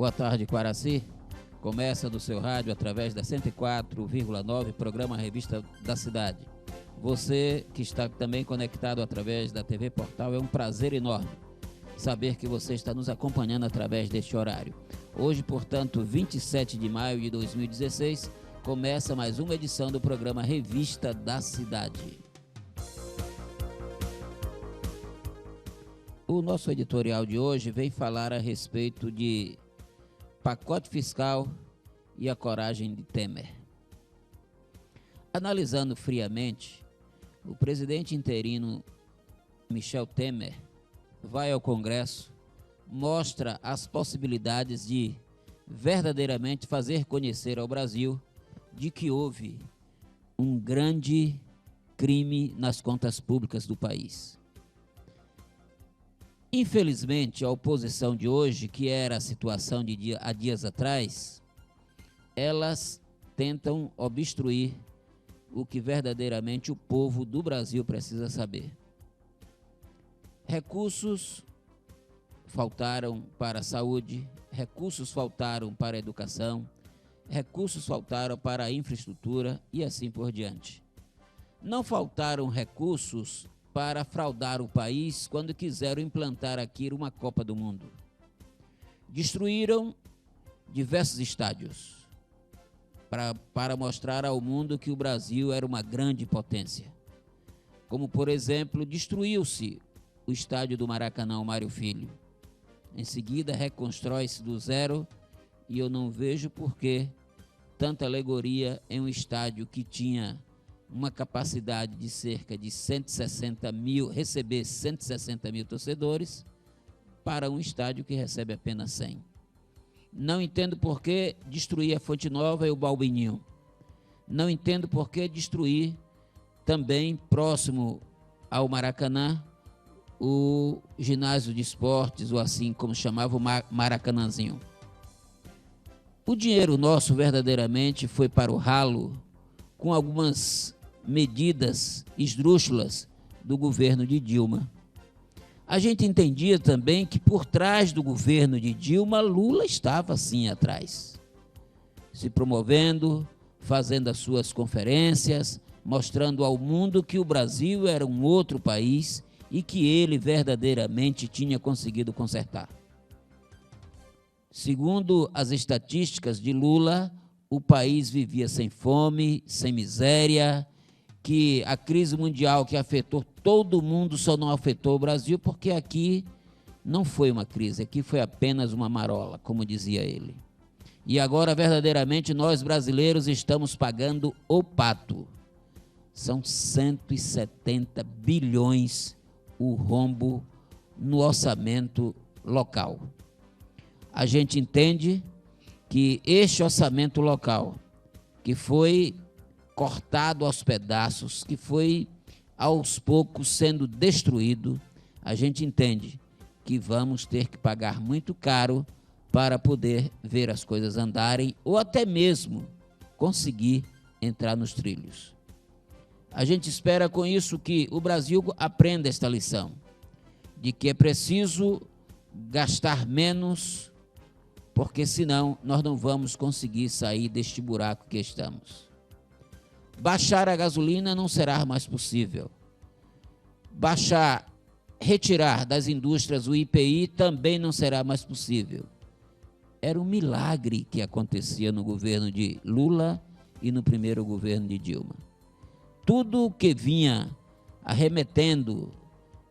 Boa tarde, Quaraci. Começa no seu rádio através da 104,9, programa Revista da Cidade. Você que está também conectado através da TV Portal, é um prazer enorme saber que você está nos acompanhando através deste horário. Hoje, portanto, 27 de maio de 2016, começa mais uma edição do programa Revista da Cidade. O nosso editorial de hoje vem falar a respeito de pacote fiscal e a coragem de Temer. Analisando friamente, o presidente interino Michel Temer vai ao Congresso, mostra as possibilidades de verdadeiramente fazer conhecer ao Brasil de que houve um grande crime nas contas públicas do país. Infelizmente, a oposição de hoje, que era a situação de há dias atrás, elas tentam obstruir o que verdadeiramente o povo do Brasil precisa saber. Recursos faltaram para a saúde, recursos faltaram para a educação, recursos faltaram para a infraestrutura e assim por diante. Não faltaram recursos para fraudar o país quando quiseram implantar aqui uma Copa do Mundo. Destruíram diversos estádios para mostrar ao mundo que o Brasil era uma grande potência. Como, por exemplo, destruiu-se o estádio do Maracanã, Mário Filho. Em seguida, reconstrói-se do zero e eu não vejo por que tanta alegoria em um estádio que tinha uma capacidade de cerca de 160 mil, receber 160 mil torcedores, para um estádio que recebe apenas 100. Não entendo por que destruir a Fonte Nova e o Balbininho. Não entendo por que destruir também, próximo ao Maracanã, o ginásio de esportes, ou assim como chamava o Maracanãzinho. O dinheiro nosso verdadeiramente foi para o ralo com algumas medidas esdrúxulas do governo de Dilma. A gente entendia também que por trás do governo de Dilma, Lula estava sim atrás, se promovendo, fazendo as suas conferências, mostrando ao mundo que o Brasil era um outro país e que ele verdadeiramente tinha conseguido consertar. Segundo as estatísticas de Lula, o país vivia sem fome, sem miséria, que a crise mundial que afetou todo mundo só não afetou o Brasil porque aqui não foi uma crise, aqui foi apenas uma marola, como dizia ele. E agora, verdadeiramente, nós brasileiros estamos pagando o pato. São 170 bilhões o rombo no orçamento local. A gente entende que este orçamento local, que foi cortado aos pedaços, que foi aos poucos sendo destruído, a gente entende que vamos ter que pagar muito caro para poder ver as coisas andarem ou até mesmo conseguir entrar nos trilhos. A gente espera com isso que o Brasil aprenda esta lição, de que é preciso gastar menos, porque senão nós não vamos conseguir sair deste buraco que estamos. Baixar a gasolina não será mais possível. Retirar das indústrias o IPI também não será mais possível. Era um milagre que acontecia no governo de Lula e no primeiro governo de Dilma. Tudo que vinha arremetendo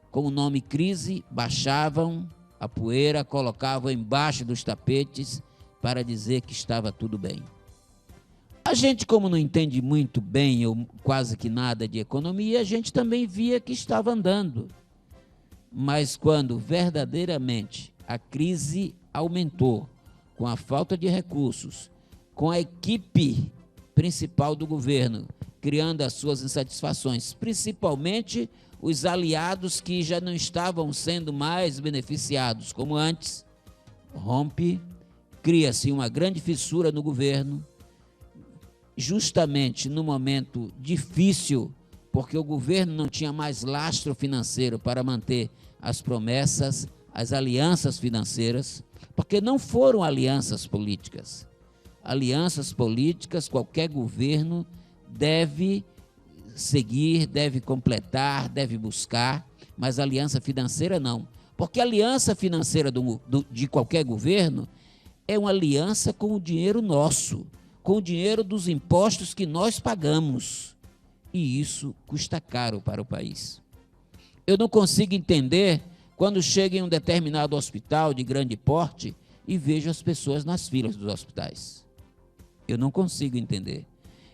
com o nome crise, baixavam a poeira, colocavam embaixo dos tapetes para dizer que estava tudo bem. A gente, como não entende muito bem ou quase que nada de economia, a gente também via que estava andando. Mas quando verdadeiramente a crise aumentou, com a falta de recursos, com a equipe principal do governo criando as suas insatisfações, principalmente os aliados que já não estavam sendo mais beneficiados como antes, cria-se uma grande fissura no governo, justamente no momento difícil, porque o governo não tinha mais lastro financeiro para manter as promessas, as alianças financeiras, porque não foram alianças políticas. Alianças políticas, qualquer governo deve seguir, deve completar, deve buscar, mas aliança financeira não. Porque a aliança financeira de qualquer governo é uma aliança com o dinheiro nosso, com o dinheiro dos impostos que nós pagamos. E isso custa caro para o país. Eu não consigo entender quando chego em um determinado hospital de grande porte e vejo as pessoas nas filas dos hospitais. Eu não consigo entender.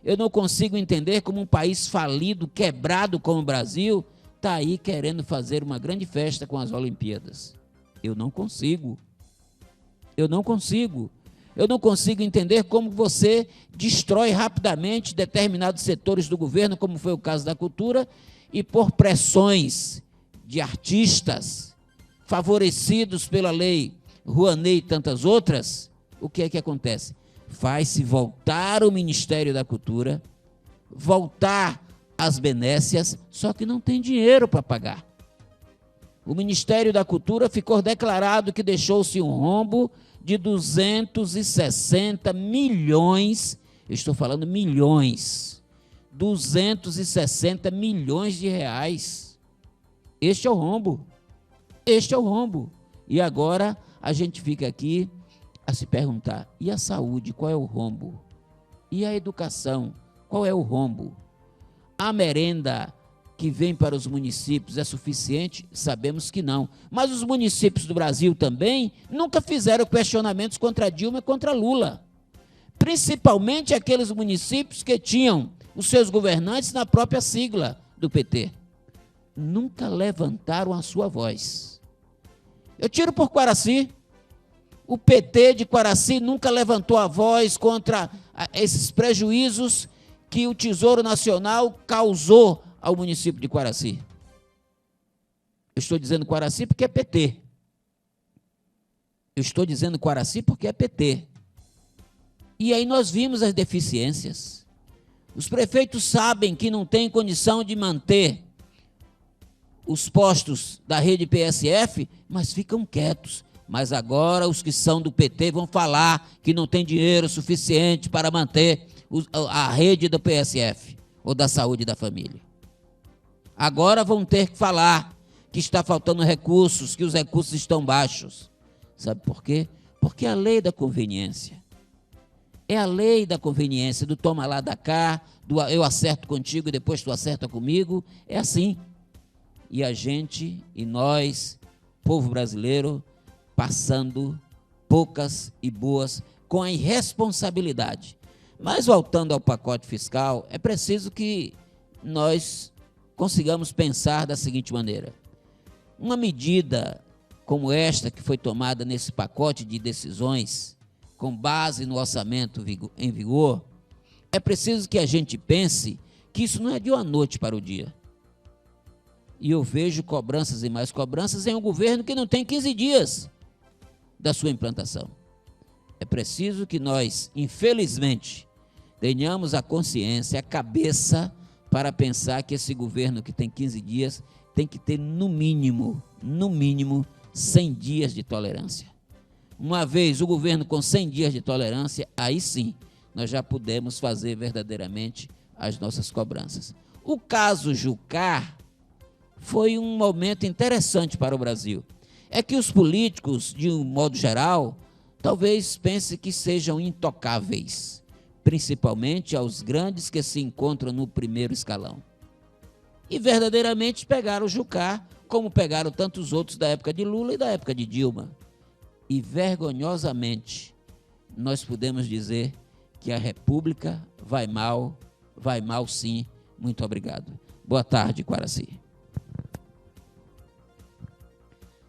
Eu não consigo entender como um país falido, quebrado como o Brasil, está aí querendo fazer uma grande festa com as Olimpíadas. Eu não consigo. Eu não consigo. Eu não consigo entender como você destrói rapidamente determinados setores do governo, como foi o caso da cultura, e por pressões de artistas favorecidos pela lei Rouanet e tantas outras, o que é que acontece? Faz-se voltar o Ministério da Cultura, voltar as benécias, só que não tem dinheiro para pagar. O Ministério da Cultura ficou declarado que deixou-se um rombo de 260 milhões, eu estou falando milhões, 260 milhões de reais. Este é o rombo. Este é o rombo. E agora a gente fica aqui a se perguntar, e a saúde, qual é o rombo? E a educação, qual é o rombo? A merenda que vem para os municípios é suficiente? Sabemos que não. Mas os municípios do Brasil também nunca fizeram questionamentos contra Dilma e contra Lula. Principalmente aqueles municípios que tinham os seus governantes na própria sigla do PT. Nunca levantaram a sua voz. Eu tiro por Quaraci. O PT de Quaraci nunca levantou a voz contra esses prejuízos que o Tesouro Nacional causou ao município de Quaraci. Eu estou dizendo Quaraci porque é PT. Eu estou dizendo Quaraci porque é PT. E aí nós vimos as deficiências. Os prefeitos sabem que não tem condição de manter os postos da rede PSF, mas ficam quietos. Mas agora os que são do PT vão falar que não tem dinheiro suficiente para manter a rede do PSF, ou da saúde da família. Agora vão ter que falar que está faltando recursos, que os recursos estão baixos. Sabe por quê? Porque é a lei da conveniência. É a lei da conveniência, do toma lá da cá, do eu acerto contigo e depois tu acerta comigo. É assim. E a gente, e nós, povo brasileiro, passando poucas e boas com a irresponsabilidade. Mas voltando ao pacote fiscal, é preciso que nós consigamos pensar da seguinte maneira. Uma medida como esta que foi tomada nesse pacote de decisões, com base no orçamento em vigor, é preciso que a gente pense que isso não é de uma noite para o dia. E eu vejo cobranças e mais cobranças em um governo que não tem 15 dias da sua implantação. É preciso que nós, infelizmente, tenhamos a consciência, a cabeça para pensar que esse governo que tem 15 dias tem que ter no mínimo 100 dias de tolerância. Uma vez o governo com 100 dias de tolerância, aí sim, nós já podemos fazer verdadeiramente as nossas cobranças. O caso Jucá foi um momento interessante para o Brasil. É que os políticos, de um modo geral, talvez pensem que sejam intocáveis, principalmente aos grandes que se encontram no primeiro escalão. E verdadeiramente pegaram o Jucá, como pegaram tantos outros da época de Lula e da época de Dilma. E vergonhosamente, nós podemos dizer que a República vai mal sim. Muito obrigado. Boa tarde, Quaraci.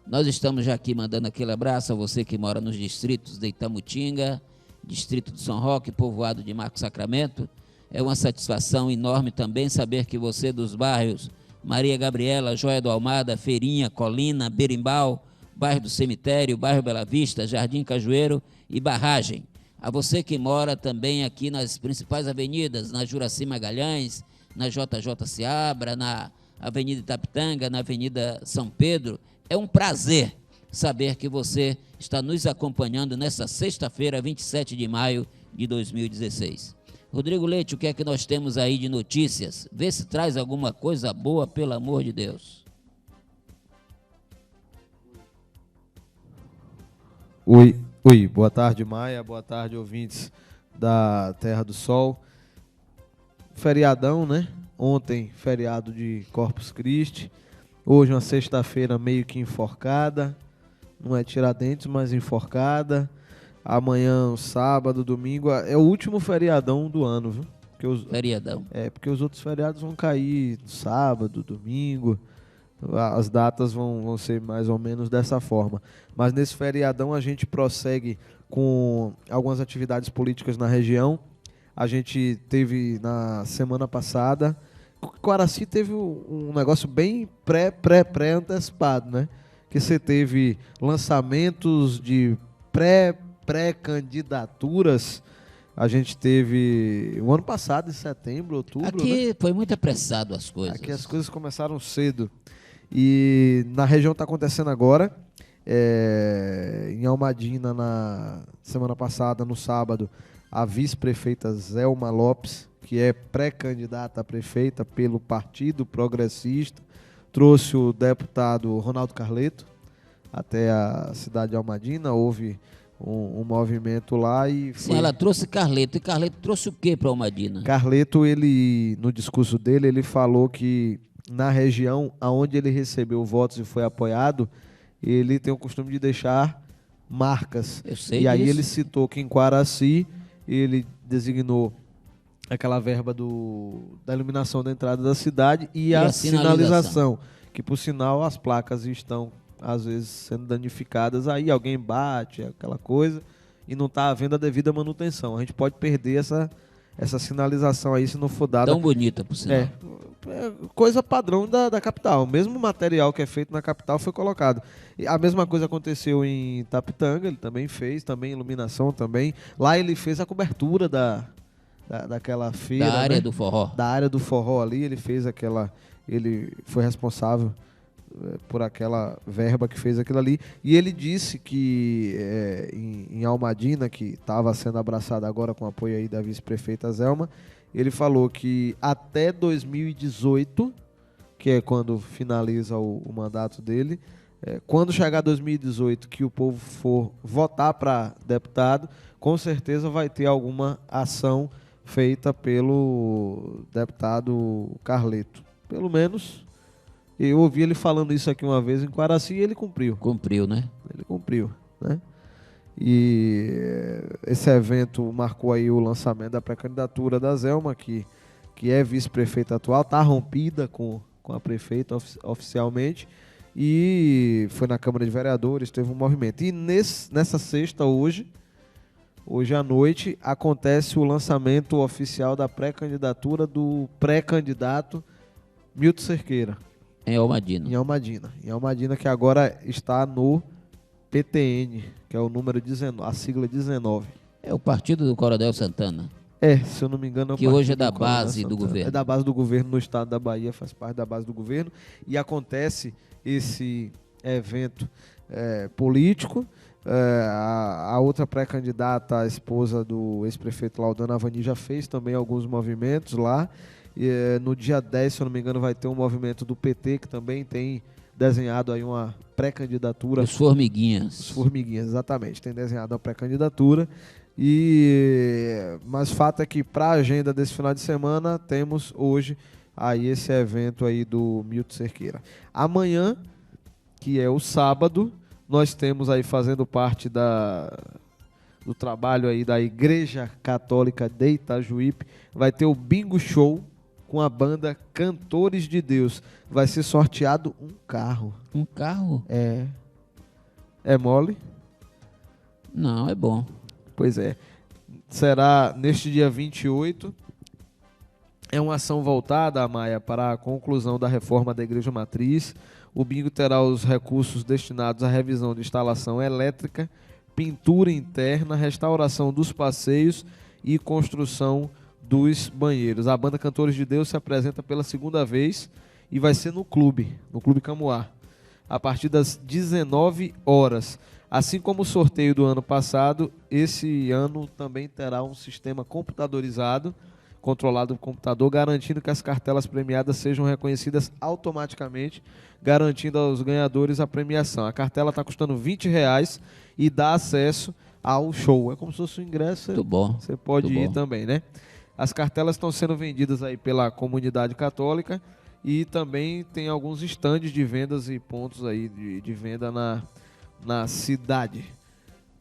Nós estamos já aqui mandando aquele abraço a você que mora nos distritos de Itamutinga, distrito de São Roque, povoado de Marco Sacramento. É uma satisfação enorme também saber que você dos bairros Maria Gabriela, Joia do Almada, Feirinha, Colina, Berimbau, bairro do Cemitério, bairro Bela Vista, Jardim Cajueiro e Barragem. A você que mora também aqui nas principais avenidas, na Juraci Magalhães, na JJ Seabra, na Avenida Itapitanga, na Avenida São Pedro, é um prazer saber que você está nos acompanhando nesta sexta-feira, 27 de maio de 2016. Rodrigo Leite, o que é que nós temos aí de notícias? Vê se traz alguma coisa boa, pelo amor de Deus. Oi, boa tarde, Maia, boa tarde, ouvintes da Terra do Sol. Feriadão, né? Ontem, feriado de Corpus Christi. Hoje, uma sexta-feira meio que enforcada. Não é Tiradentes, mas enforcada. Amanhã, sábado, domingo. É o último feriadão do ano, viu? Feriadão. Porque os outros feriados vão cair sábado, domingo. As datas vão ser mais ou menos dessa forma. Mas nesse feriadão a gente prossegue com algumas atividades políticas na região. A gente teve na semana passada... Quaraci teve um negócio bem pré-antecipado, né? Que você teve lançamentos de pré-candidaturas. A gente teve o ano passado, em setembro, outubro. Aqui, né? Foi muito apressado as coisas. Aqui as coisas começaram cedo. E na região está acontecendo agora. Em Almadina, na semana passada, no sábado, a vice-prefeita Zelma Lopes, que é pré-candidata a prefeita pelo Partido Progressista, trouxe o deputado Ronaldo Carleto até a cidade de Almadina. Houve um movimento lá e Sim, ela trouxe Carleto. E Carleto trouxe o que para Almadina? Carleto, no discurso dele, ele falou que na região onde ele recebeu votos e foi apoiado, ele tem o costume de deixar marcas. Eu sei e aí disso. ele citou que em Quaraci ele designou aquela verba da iluminação da entrada da cidade e a sinalização, que por sinal as placas estão às vezes sendo danificadas, aí alguém bate, aquela coisa, e não está havendo a devida manutenção. A gente pode perder essa sinalização aí se não for dada. Tão bonita, por sinal. É coisa padrão da capital. O mesmo material que é feito na capital foi colocado. E a mesma coisa aconteceu em Tapitanga, ele também fez, também iluminação também. Lá ele fez a cobertura daquela feira. Da área, né? do forró. Da área do forró ali, ele fez aquela... Ele foi responsável por aquela verba que fez aquilo ali. E ele disse que em Almadina, que estava sendo abraçada agora com o apoio aí da vice-prefeita Zelma, ele falou que até 2018, que é quando finaliza o mandato dele, quando chegar 2018, que o povo for votar para deputado, com certeza vai ter alguma ação feita pelo deputado Carleto. Pelo menos, eu ouvi ele falando isso aqui uma vez em Quaraci e ele cumpriu. Cumpriu, né? Ele cumpriu, né? E esse evento marcou aí o lançamento da pré-candidatura da Zelma, que é vice-prefeita atual, está rompida com a prefeita oficialmente, e foi na Câmara de Vereadores, teve um movimento. E nessa sexta, hoje à noite, acontece o lançamento oficial da pré-candidatura do pré-candidato Milton Cerqueira. Em Almadina. Em Almadina, que agora está no PTN, que é o número 19, a sigla 19. É o partido do Coronel Santana. Se eu não me engano, é o que hoje é partido da base do governo. É da base do governo no estado da Bahia, faz parte da base do governo. E acontece esse evento político. A outra pré-candidata, a esposa do ex-prefeito Laudano Avani, já fez também alguns movimentos lá. No dia 10, se eu não me engano, vai ter um movimento do PT, que também tem desenhado aí uma pré-candidatura. Os Formiguinhas. Os Formiguinhas, exatamente. Tem desenhado uma pré-candidatura. Mas fato é que para a agenda desse final de semana, temos hoje aí esse evento aí do Milton Cerqueira. Amanhã, que é o sábado, nós temos aí, fazendo parte do trabalho aí da Igreja Católica de Itajuípe, vai ter o Bingo Show com a banda Cantores de Deus. Vai ser sorteado um carro. Um carro? É mole? Não, é bom. Pois é. Será neste dia 28. É uma ação voltada, Maia, para a conclusão da reforma da Igreja Matriz. O bingo terá os recursos destinados à revisão de instalação elétrica, pintura interna, restauração dos passeios e construção dos banheiros. A banda Cantores de Deus se apresenta pela segunda vez e vai ser no Clube Camuá. a partir das 19 horas. Assim como o sorteio do ano passado, esse ano também terá um sistema computadorizado, controlado por computador, garantindo que as cartelas premiadas sejam reconhecidas automaticamente, garantindo aos ganhadores a premiação. A cartela está custando R$20 e dá acesso ao show. É como se fosse um ingresso, Muito bom. Você pode Muito ir bom. também, né? As cartelas estão sendo vendidas aí pela comunidade católica e também tem alguns estandes de vendas e pontos aí de venda na cidade.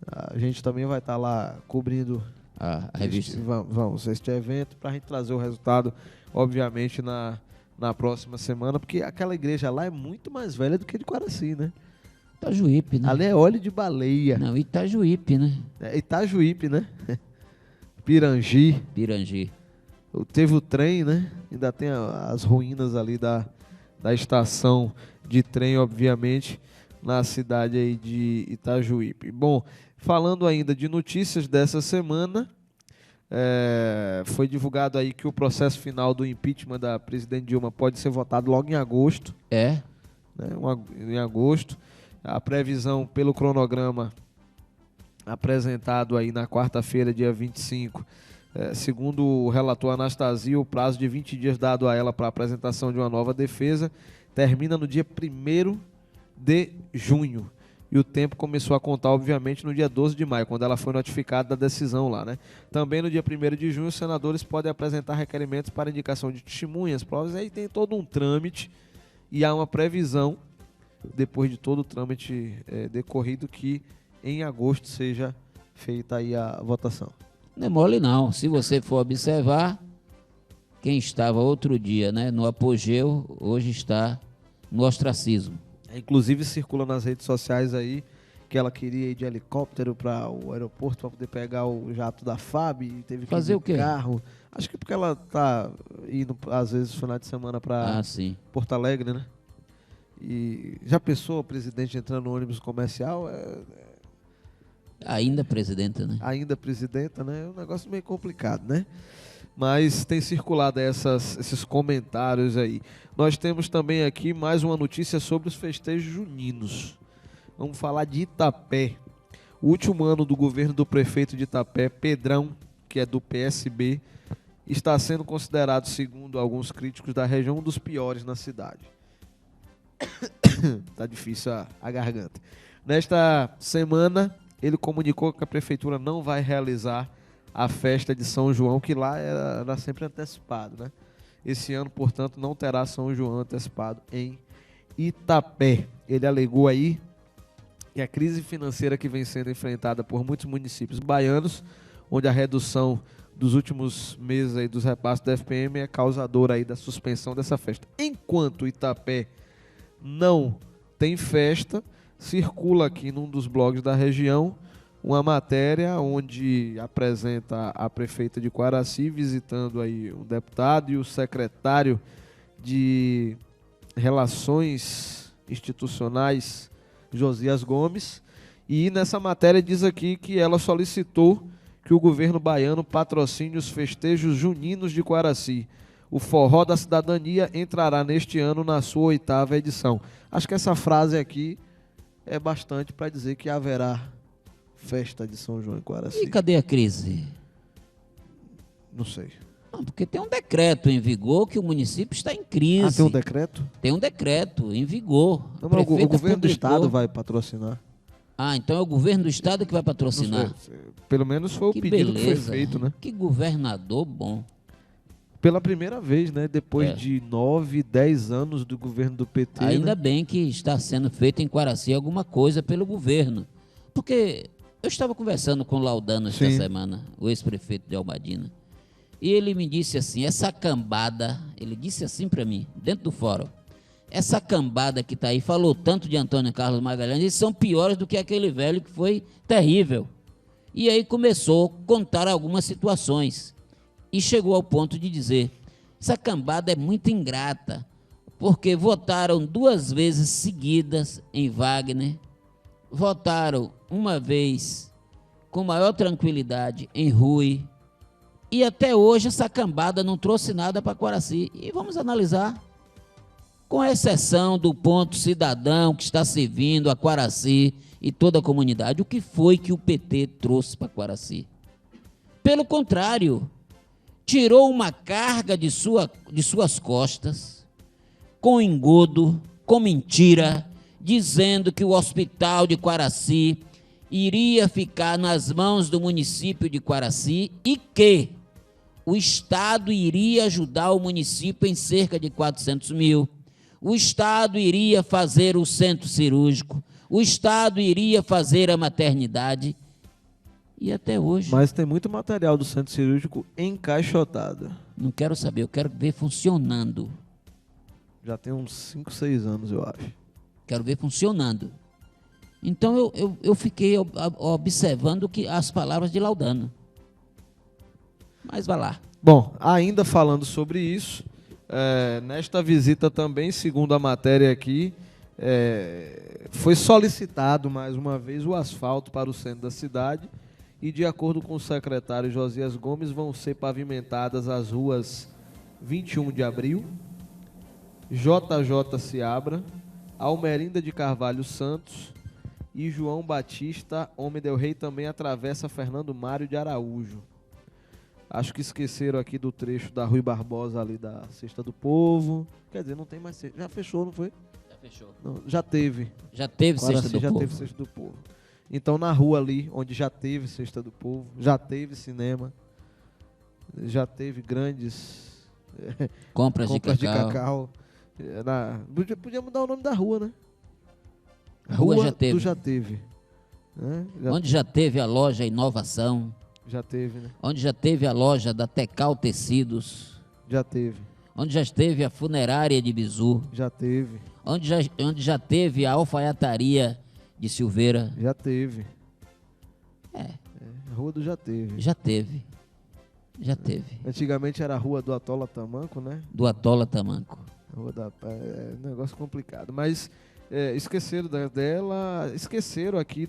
A gente também vai estar lá cobrindo A revista. este evento para a gente trazer o resultado, obviamente, na próxima semana, porque aquela igreja lá é muito mais velha do que a de Quaraci, né? Itajuípe, né? Ali é óleo de baleia. Não, Itajuípe, né? É Itajuípe, né? Pirangi. Pirangi. Teve o trem, né? Ainda tem as ruínas ali da estação de trem, obviamente, na cidade aí de Itajuípe. Bom, falando ainda de notícias dessa semana, foi divulgado aí que o processo final do impeachment da presidente Dilma pode ser votado logo em agosto. É? Né? Em agosto. A previsão pelo cronograma apresentado aí na quarta-feira, dia 25, segundo o relator Anastasia, o prazo de 20 dias dado a ela para a apresentação de uma nova defesa termina no dia 1º de junho. E o tempo começou a contar, obviamente, no dia 12 de maio, quando ela foi notificada da decisão lá, né? Também no dia 1º de junho, os senadores podem apresentar requerimentos para indicação de testemunhas, provas, aí tem todo um trâmite e há uma previsão, depois de todo o trâmite decorrido, que em agosto seja feita aí a votação. Não é mole não. Se você for observar, quem estava outro dia, né, no apogeu, hoje está no ostracismo. Inclusive circula nas redes sociais aí que ela queria ir de helicóptero para o aeroporto para poder pegar o jato da FAB e teve que fazer ir o quê? de carro. Acho que porque ela tá indo às vezes no final de semana para Porto Alegre, né? E já pensou o presidente entrando no ônibus comercial? Ainda presidenta, né? Ainda presidenta, né? É um negócio meio complicado, né? Mas tem circulado esses comentários aí. Nós temos também aqui mais uma notícia sobre os festejos juninos. Vamos falar de Itapé. O último ano do governo do prefeito de Itapé, Pedrão, que é do PSB, está sendo considerado, segundo alguns críticos da região, um dos piores na cidade. Tá difícil a garganta. Nesta semana, ele comunicou que a prefeitura não vai realizar a festa de São João, que lá era sempre antecipado, né? Esse ano, portanto, não terá São João antecipado em Itapé. Ele alegou aí que a crise financeira que vem sendo enfrentada por muitos municípios baianos, onde a redução dos últimos meses aí dos repasses da FPM é causadora aí da suspensão dessa festa. Enquanto Itapé não tem festa, circula aqui num dos blogs da região uma matéria onde apresenta a prefeita de Quaraci visitando aí um deputado e o secretário de Relações Institucionais, Josias Gomes, e nessa matéria diz aqui que ela solicitou que o governo baiano patrocine os festejos juninos de Quaraci. O Forró da Cidadania entrará neste ano na sua 8ª edição. Acho que essa frase aqui é bastante para dizer que haverá festa de São João em Quaraci. E cadê a crise? Não sei. Não, porque tem um decreto em vigor que o município está em crise. Ah, tem um decreto? Tem um decreto em vigor. Não, mas o governo do estado vai patrocinar. Ah, então é o governo do estado que vai patrocinar. Pelo menos foi o pedido que foi feito, né? Que governador bom. Pela primeira vez, né? Depois de 9, 10 anos do governo do PT. Ainda né? bem que está sendo feito em Quaraci alguma coisa pelo governo. Porque eu estava conversando com o Laudano esta semana, o ex-prefeito de Almadina, e ele me disse assim, essa cambada, ele disse assim para mim, dentro do fórum, essa cambada que está aí, falou tanto de Antônio Carlos Magalhães, eles são piores do que aquele velho que foi terrível. E aí começou a contar algumas situações e chegou ao ponto de dizer, essa cambada é muito ingrata, porque votaram 2 vezes seguidas em Wagner, votaram uma vez com maior tranquilidade em Rui, e até hoje essa cambada não trouxe nada para Quaraci. E vamos analisar. com exceção do ponto cidadão que está servindo a Quaraci e toda a comunidade. O que foi que o PT trouxe para Quaraci? Pelo contrário, tirou uma carga de suas costas, com engodo, com mentira, dizendo que o hospital de Quaraci iria ficar nas mãos do município de Quaraci e que o Estado iria ajudar o município em cerca de 400 mil. O Estado iria fazer o centro cirúrgico, o Estado iria fazer a maternidade. E até hoje... Mas tem muito material do centro cirúrgico encaixotado. Não quero saber, eu quero ver funcionando. Já tem uns 5, 6 anos, eu acho. Quero ver funcionando. Então eu fiquei observando as palavras de Laudano. Mas vai lá. Bom, ainda falando sobre isso, nesta visita também, segundo a matéria aqui, foi solicitado mais uma vez o asfalto para o centro da cidade e, de acordo com o secretário Josias Gomes, vão ser pavimentadas as ruas 21 de Abril, JJ Seabra, Almerinda de Carvalho Santos e João Batista Homem del Rei também atravessa Fernando Mário de Araújo. Acho que esqueceram aqui do trecho da Rui Barbosa ali da Cesta do Povo. Quer dizer, não tem mais cesta. Já fechou, não foi? Já fechou. Não, já teve. Já teve Quaraci Cesta do já Povo. teve Cesta do Povo. Então, na rua ali, onde já teve Cesta do Povo, já teve cinema, já teve grandes Compras de cacau. Podia mudar o nome da rua, né? Rua já teve. Do já teve. Né? Onde já teve a loja Inovação. Já teve, né? Onde já teve a loja da Tecal Tecidos. Já teve. Onde já esteve a funerária de Bizu. Já teve. Onde já teve a alfaiataria de Silveira. Já teve. A Rua do já teve. Já teve. Já teve. Antigamente era a Rua do Atola Tamanco, né? Do Atola Tamanco. Rua da... um negócio complicado. Mas esqueceram dela, esqueceram aqui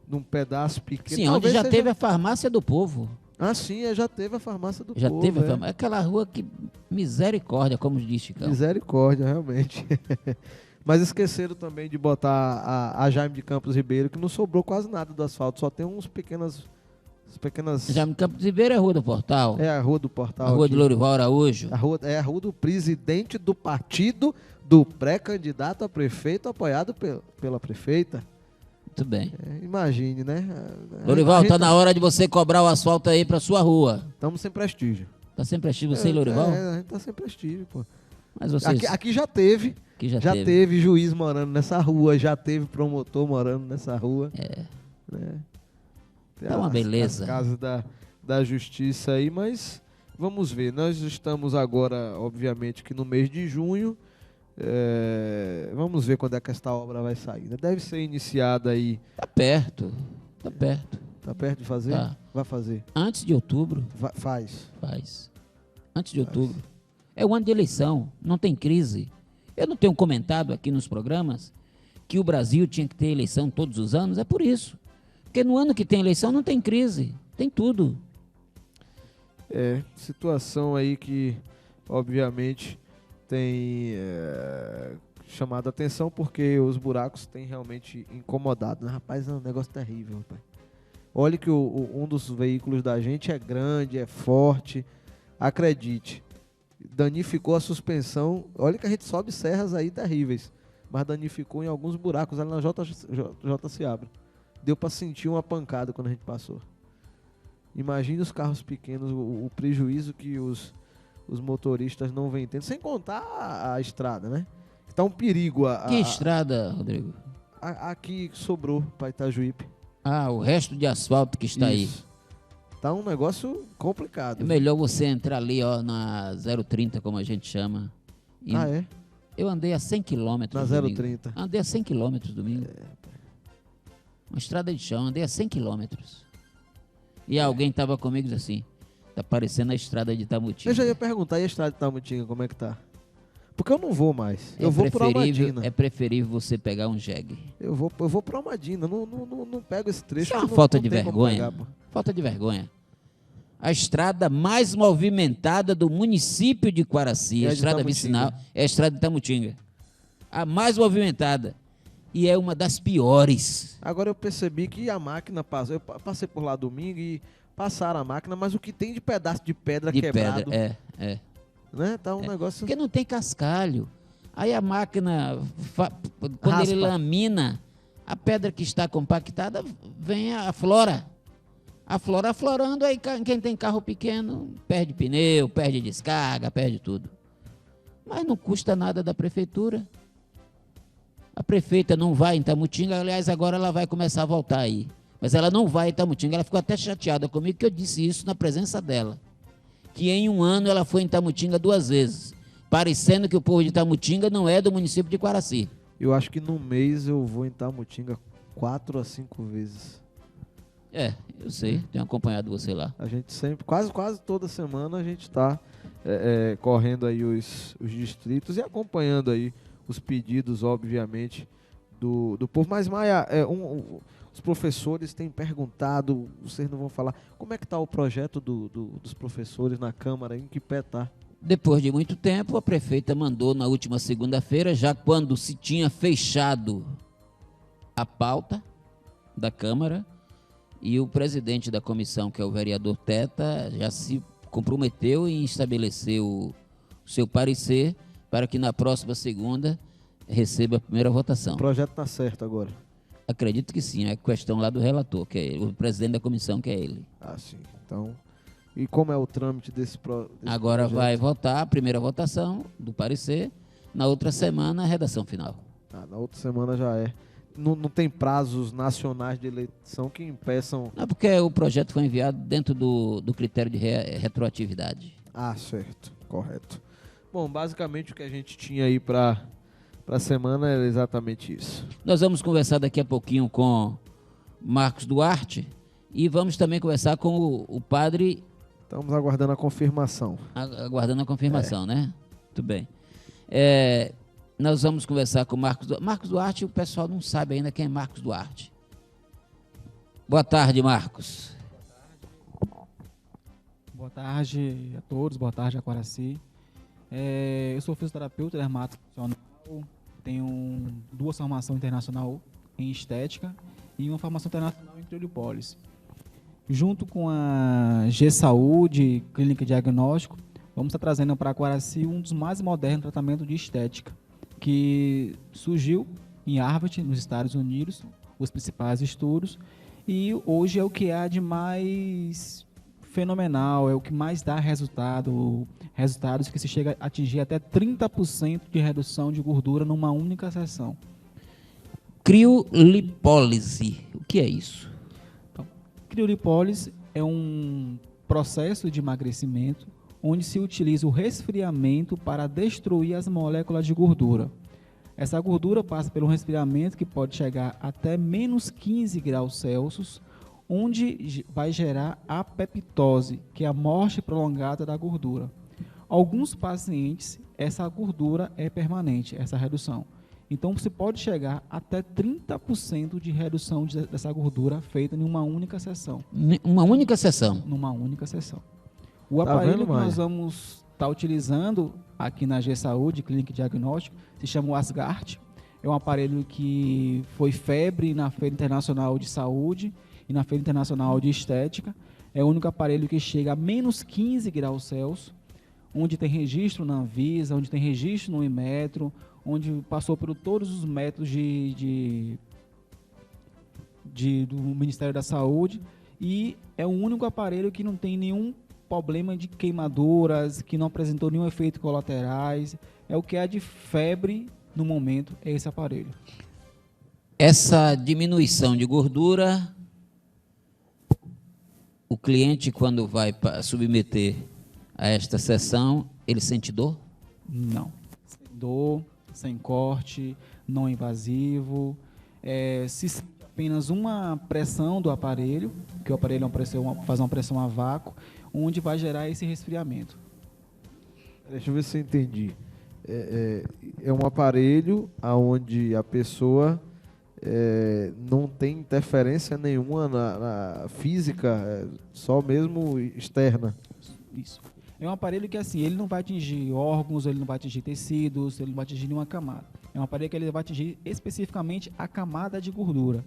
de um pedaço pequeno. Sim, onde já teve a farmácia do povo. Ah, sim, já teve a farmácia do já povo. Já teve a farmácia. Aquela rua que... Misericórdia, como diz Chicão. Misericórdia, realmente. Mas esqueceram também de botar a Jaime de Campos Ribeiro, que não sobrou quase nada do asfalto, só tem uns pequenas... Jaime de Campos Ribeiro é a Rua do Portal. É a Rua do Portal. A Rua aqui. de Lourival Araújo. É a Rua do presidente do partido do pré-candidato a prefeito, apoiado pela prefeita. Muito bem. Imagine, né? Lourival, tá na hora de você cobrar o asfalto aí pra sua rua. Estamos sem prestígio. Tá sem prestígio você e Lourival? A gente tá sem prestígio, pô. Mas vocês... Aqui já teve. Aqui já teve juiz morando nessa rua, já teve promotor morando nessa rua. Né? Tá uma beleza. As casas da justiça aí, mas vamos ver. Nós estamos agora, obviamente, que no mês de junho. Vamos ver quando é que esta obra vai sair. Deve ser iniciada aí. Tá perto. Tá perto. Tá perto de fazer? Tá. Vai fazer. Antes de outubro. Faz. Antes de outubro. É o ano de eleição. Não tem crise. Eu não tenho comentado aqui nos programas que o Brasil tinha que ter eleição todos os anos. É por isso. Porque no ano que tem eleição não tem crise. Tem tudo. Situação aí que, obviamente, tem chamado a atenção porque os buracos têm realmente incomodado. Né? Rapaz, é um negócio terrível, rapaz. Olha que um dos veículos da gente é grande, é forte. Acredite, danificou a suspensão. Olha que a gente sobe serras aí terríveis, mas danificou em alguns buracos ali na J Seabra. Deu para sentir uma pancada quando a gente passou. Imagine os carros pequenos, o prejuízo que os motoristas não vêm tendo, sem contar a estrada, né? Tá um perigo. Que estrada, Rodrigo? Aqui sobrou para Itajuípe. O resto de asfalto que está aí. Tá um negócio complicado. É melhor você entrar ali, ó, na 030, como a gente chama. Eu andei a 100 km. Na 030. Andei a 100 km domingo. Uma estrada de chão, andei a 100 km. E alguém estava comigo e disse assim, tá parecendo a estrada de Tamutinga. Eu já ia perguntar, e a estrada de Tamutinga, como é que tá? Porque eu não vou mais. Eu vou por Almadina. É preferível você pegar um jegue. Eu vou por Almadina. Não pego esse trecho. Isso é uma falta de vergonha. Falta de vergonha. A estrada mais movimentada do município de Quaraci, a estrada vicinal, é a estrada de Itamutinga. A mais movimentada. E é uma das piores. Agora eu percebi que a máquina passa. Eu passei por lá domingo e passaram a máquina, mas o que tem de pedaço de pedra quebrado. Pedra, é. Né? Tá um negócio. Porque não tem cascalho. Aí a máquina, quando Raspa. ele lamina, a pedra que está compactada vem a flora. A flora aflorando, aí quem tem carro pequeno perde pneu, perde descarga, perde tudo. Mas não custa nada da prefeitura. A prefeita não vai em Itamutinga, aliás, agora ela vai começar a voltar aí. Mas ela não vai em Itamutinga, ela ficou até chateada comigo que eu disse isso na presença dela. Que em um ano ela foi em Itamutinga 2 vezes, parecendo que o povo de Itamutinga não é do município de Quaraci. Eu acho que no mês eu vou em Itamutinga 4 a 5 vezes. Eu sei, tenho acompanhado você lá. A gente sempre, quase toda semana a gente está correndo aí os distritos e acompanhando aí os pedidos, obviamente, do povo. Mas, Maia, os professores têm perguntado, vocês não vão falar, como é que está o projeto dos professores na Câmara, em que pé está? Depois de muito tempo, a prefeita mandou na última segunda-feira, já quando se tinha fechado a pauta da Câmara, e o presidente da comissão, que é o vereador Teta, já se comprometeu em estabelecer o seu parecer para que na próxima segunda receba a primeira votação. O projeto está certo agora? Acredito que sim, é questão lá do relator, que é ele, o presidente da comissão, que é ele. Ah, sim. Então, e como é o trâmite desse agora projeto? Vai votar a primeira votação do parecer, na outra semana a redação final. Na outra semana já é. Não tem prazos nacionais de eleição que impeçam... Não, porque o projeto foi enviado dentro do critério de retroatividade. Ah, certo. Correto. Bom, basicamente o que a gente tinha aí para a semana era exatamente isso. Nós vamos conversar daqui a pouquinho com Marcos Duarte e vamos também conversar com o padre... Estamos aguardando a confirmação. Aguardando a confirmação, né? Muito bem. Nós vamos conversar com Marcos Duarte. O pessoal não sabe ainda quem é Marcos Duarte. Boa tarde, Marcos. Boa tarde a todos, boa tarde a Quaraci. Eu sou fisioterapeuta dermatologista, tenho 2 formações internacional em estética e uma formação internacional em criolipólise. Junto com a G-Saúde, Clínica e Diagnóstico, vamos estar trazendo para a Quaraci um dos mais modernos tratamentos de estética, que surgiu em Harvard, nos Estados Unidos, os principais estudos, e hoje é o que há de mais fenomenal, é o que mais dá resultados que se chega a atingir até 30% de redução de gordura numa única sessão. Criolipólise, o que é isso? Então, criolipólise é um processo de emagrecimento onde se utiliza o resfriamento para destruir as moléculas de gordura. Essa gordura passa pelo resfriamento que pode chegar até menos 15 graus Celsius, onde vai gerar a apoptose, que é a morte prolongada da gordura. Alguns pacientes, essa gordura é permanente, essa redução. Então, você pode chegar até 30% de redução dessa gordura feita em uma única sessão. Uma única sessão? Numa única sessão. O aparelho que nós vamos estar utilizando aqui na G-Saúde, Clínica e Diagnóstico, se chama o Asgard. É um aparelho que foi febre na Feira Internacional de Saúde e na Feira Internacional de Estética. É o único aparelho que chega a menos 15 graus Celsius, onde tem registro na Anvisa, onde tem registro no Inmetro, onde passou por todos os métodos do Ministério da Saúde, e é o único aparelho que não tem nenhum problema de queimaduras, que não apresentou nenhum efeito colaterais. É o que há de febre no momento, é esse aparelho. Essa diminuição de gordura, o cliente, quando vai submeter a esta sessão, ele sente dor? Não. Sem dor, sem corte, não invasivo. Se sente apenas uma pressão do aparelho, que o aparelho faz uma pressão a vácuo, onde vai gerar esse resfriamento. Deixa eu ver se eu entendi. É um aparelho onde a pessoa não tem interferência nenhuma na física, só mesmo externa. Isso. É um aparelho que, assim, ele não vai atingir órgãos, ele não vai atingir tecidos, ele não vai atingir nenhuma camada. É um aparelho que ele vai atingir especificamente a camada de gordura.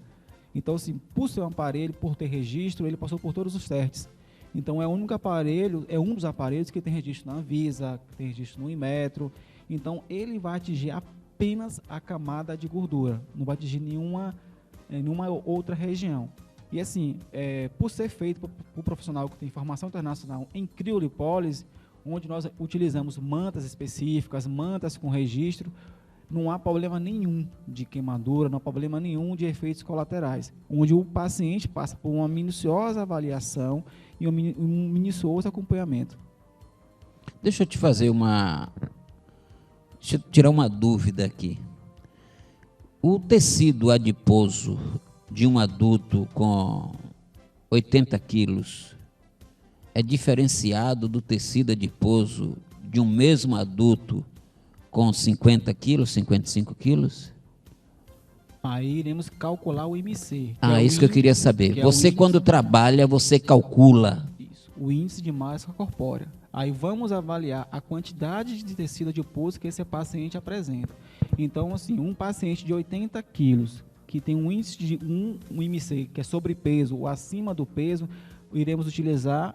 Então, assim, por ser um aparelho, por ter registro, ele passou por todos os testes. Então, é o único aparelho, é um dos aparelhos que tem registro na Anvisa, que tem registro no Inmetro. Então, ele vai atingir apenas a camada de gordura, não vai atingir nenhuma outra região. E assim, por ser feito por profissional que tem formação internacional em criolipólise, onde nós utilizamos mantas específicas, mantas com registro, não há problema nenhum de queimadura, não há problema nenhum de efeitos colaterais, onde o paciente passa por uma minuciosa avaliação e um minucioso acompanhamento. Deixa eu te fazer Deixa eu tirar uma dúvida aqui. O tecido adiposo de um adulto com 80 quilos é diferenciado do tecido adiposo de um mesmo adulto com 50 quilos, 55 quilos? Aí iremos calcular o IMC. Isso que eu queria saber. Você, quando trabalha, você calcula isso, o índice de massa corpórea. Aí vamos avaliar a quantidade de tecido adiposo que esse paciente apresenta. Então, assim, um paciente de 80 quilos, que tem um índice de um IMC, que é sobrepeso ou acima do peso, iremos utilizar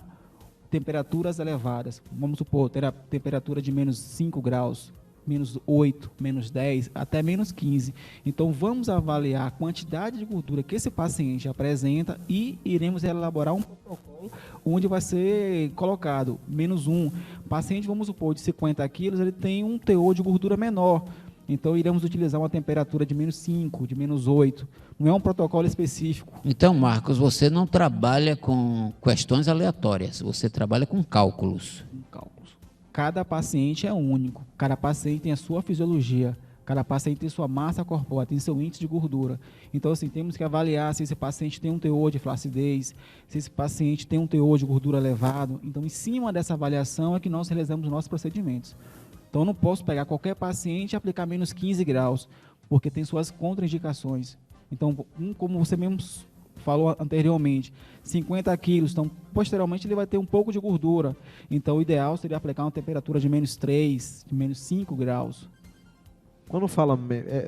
temperaturas elevadas. Vamos supor, ter a temperatura de menos 5 graus, menos 8, menos 10, até menos 15. Então, vamos avaliar a quantidade de gordura que esse paciente apresenta e iremos elaborar um protocolo onde vai ser colocado menos 1. Paciente, vamos supor, de 50 quilos, ele tem um teor de gordura menor. Então, iremos utilizar uma temperatura de menos 5, de menos 8. Não é um protocolo específico. Então, Marcos, você não trabalha com questões aleatórias, você trabalha com cálculos. Cada paciente é único, cada paciente tem a sua fisiologia, cada paciente tem sua massa corpórea, tem seu índice de gordura. Então, assim, temos que avaliar se esse paciente tem um teor de flacidez, se esse paciente tem um teor de gordura elevado. Então, em cima dessa avaliação é que nós realizamos os nossos procedimentos. Então, eu não posso pegar qualquer paciente e aplicar menos 15 graus, porque tem suas contraindicações. Então, como você mesmo falou anteriormente, 50 quilos, então posteriormente ele vai ter um pouco de gordura. Então o ideal seria aplicar uma temperatura de menos 3, de menos 5 graus. Quando fala,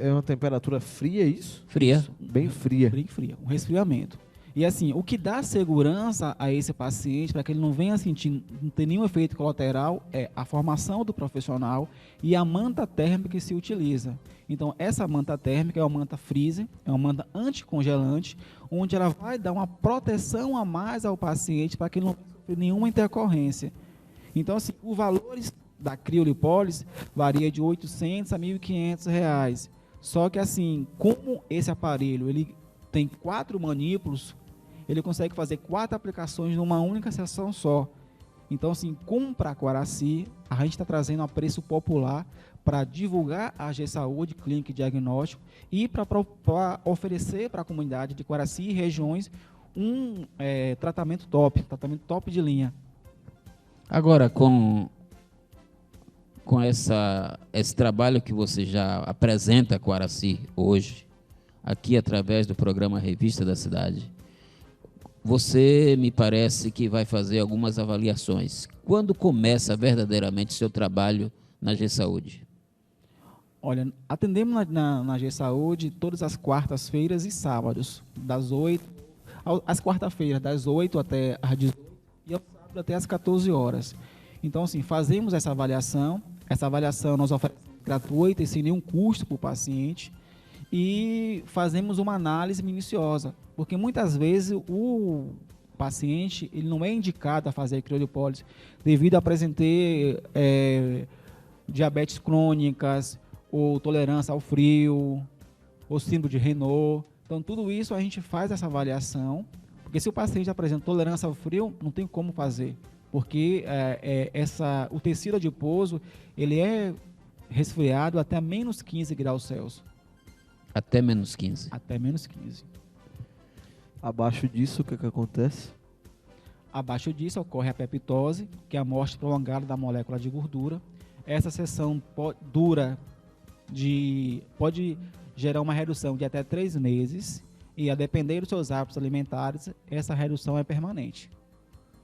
é uma temperatura fria, isso? Fria. Isso, bem fria. Fria, um resfriamento. E assim, o que dá segurança a esse paciente, para que ele não venha sentir, não ter nenhum efeito colateral, é a formação do profissional e a manta térmica que se utiliza. Então, essa manta térmica é uma manta freezer, é uma manta anticongelante, onde ela vai dar uma proteção a mais ao paciente para que ele não sofra nenhuma intercorrência. Então, assim, os valores da criolipólise varia de R$ 800 a R$ 1.500. Só que, assim, como esse aparelho ele tem 4 manípulos, ele consegue fazer 4 aplicações numa única sessão só. Então, assim, como para Quaraci, a gente está trazendo a preço popular para divulgar a G-Saúde, clínica e diagnóstico, e para oferecer para a comunidade de Quaraci e regiões um tratamento top de linha. Agora, com esse trabalho que você já apresenta a Quaraci hoje, aqui através do programa Revista da Cidade, você me parece que vai fazer algumas avaliações. Quando começa verdadeiramente seu trabalho na G-Saúde? Olha, atendemos na G-Saúde todas as quartas-feiras e sábados, das 8 às quarta-feiras, das 8 até às 18 e ao sábado até às 14 horas. Então, assim, fazemos essa avaliação nós oferecemos gratuita e sem nenhum custo para o paciente, e fazemos uma análise minuciosa, porque muitas vezes o paciente ele não é indicado a fazer a criolipólise devido a apresentar diabetes crônicas, ou tolerância ao frio, ou síndrome de Raynaud. Então, tudo isso a gente faz essa avaliação, porque se o paciente apresenta tolerância ao frio, não tem como fazer, porque o tecido adiposo ele é resfriado até menos 15 graus Celsius. Até menos 15. Até menos 15. Abaixo disso, o que acontece? Abaixo disso ocorre a peptose, que é a morte prolongada da molécula de gordura. Essa sessão pode gerar uma redução de até 3 meses e, a depender dos seus hábitos alimentares, essa redução é permanente.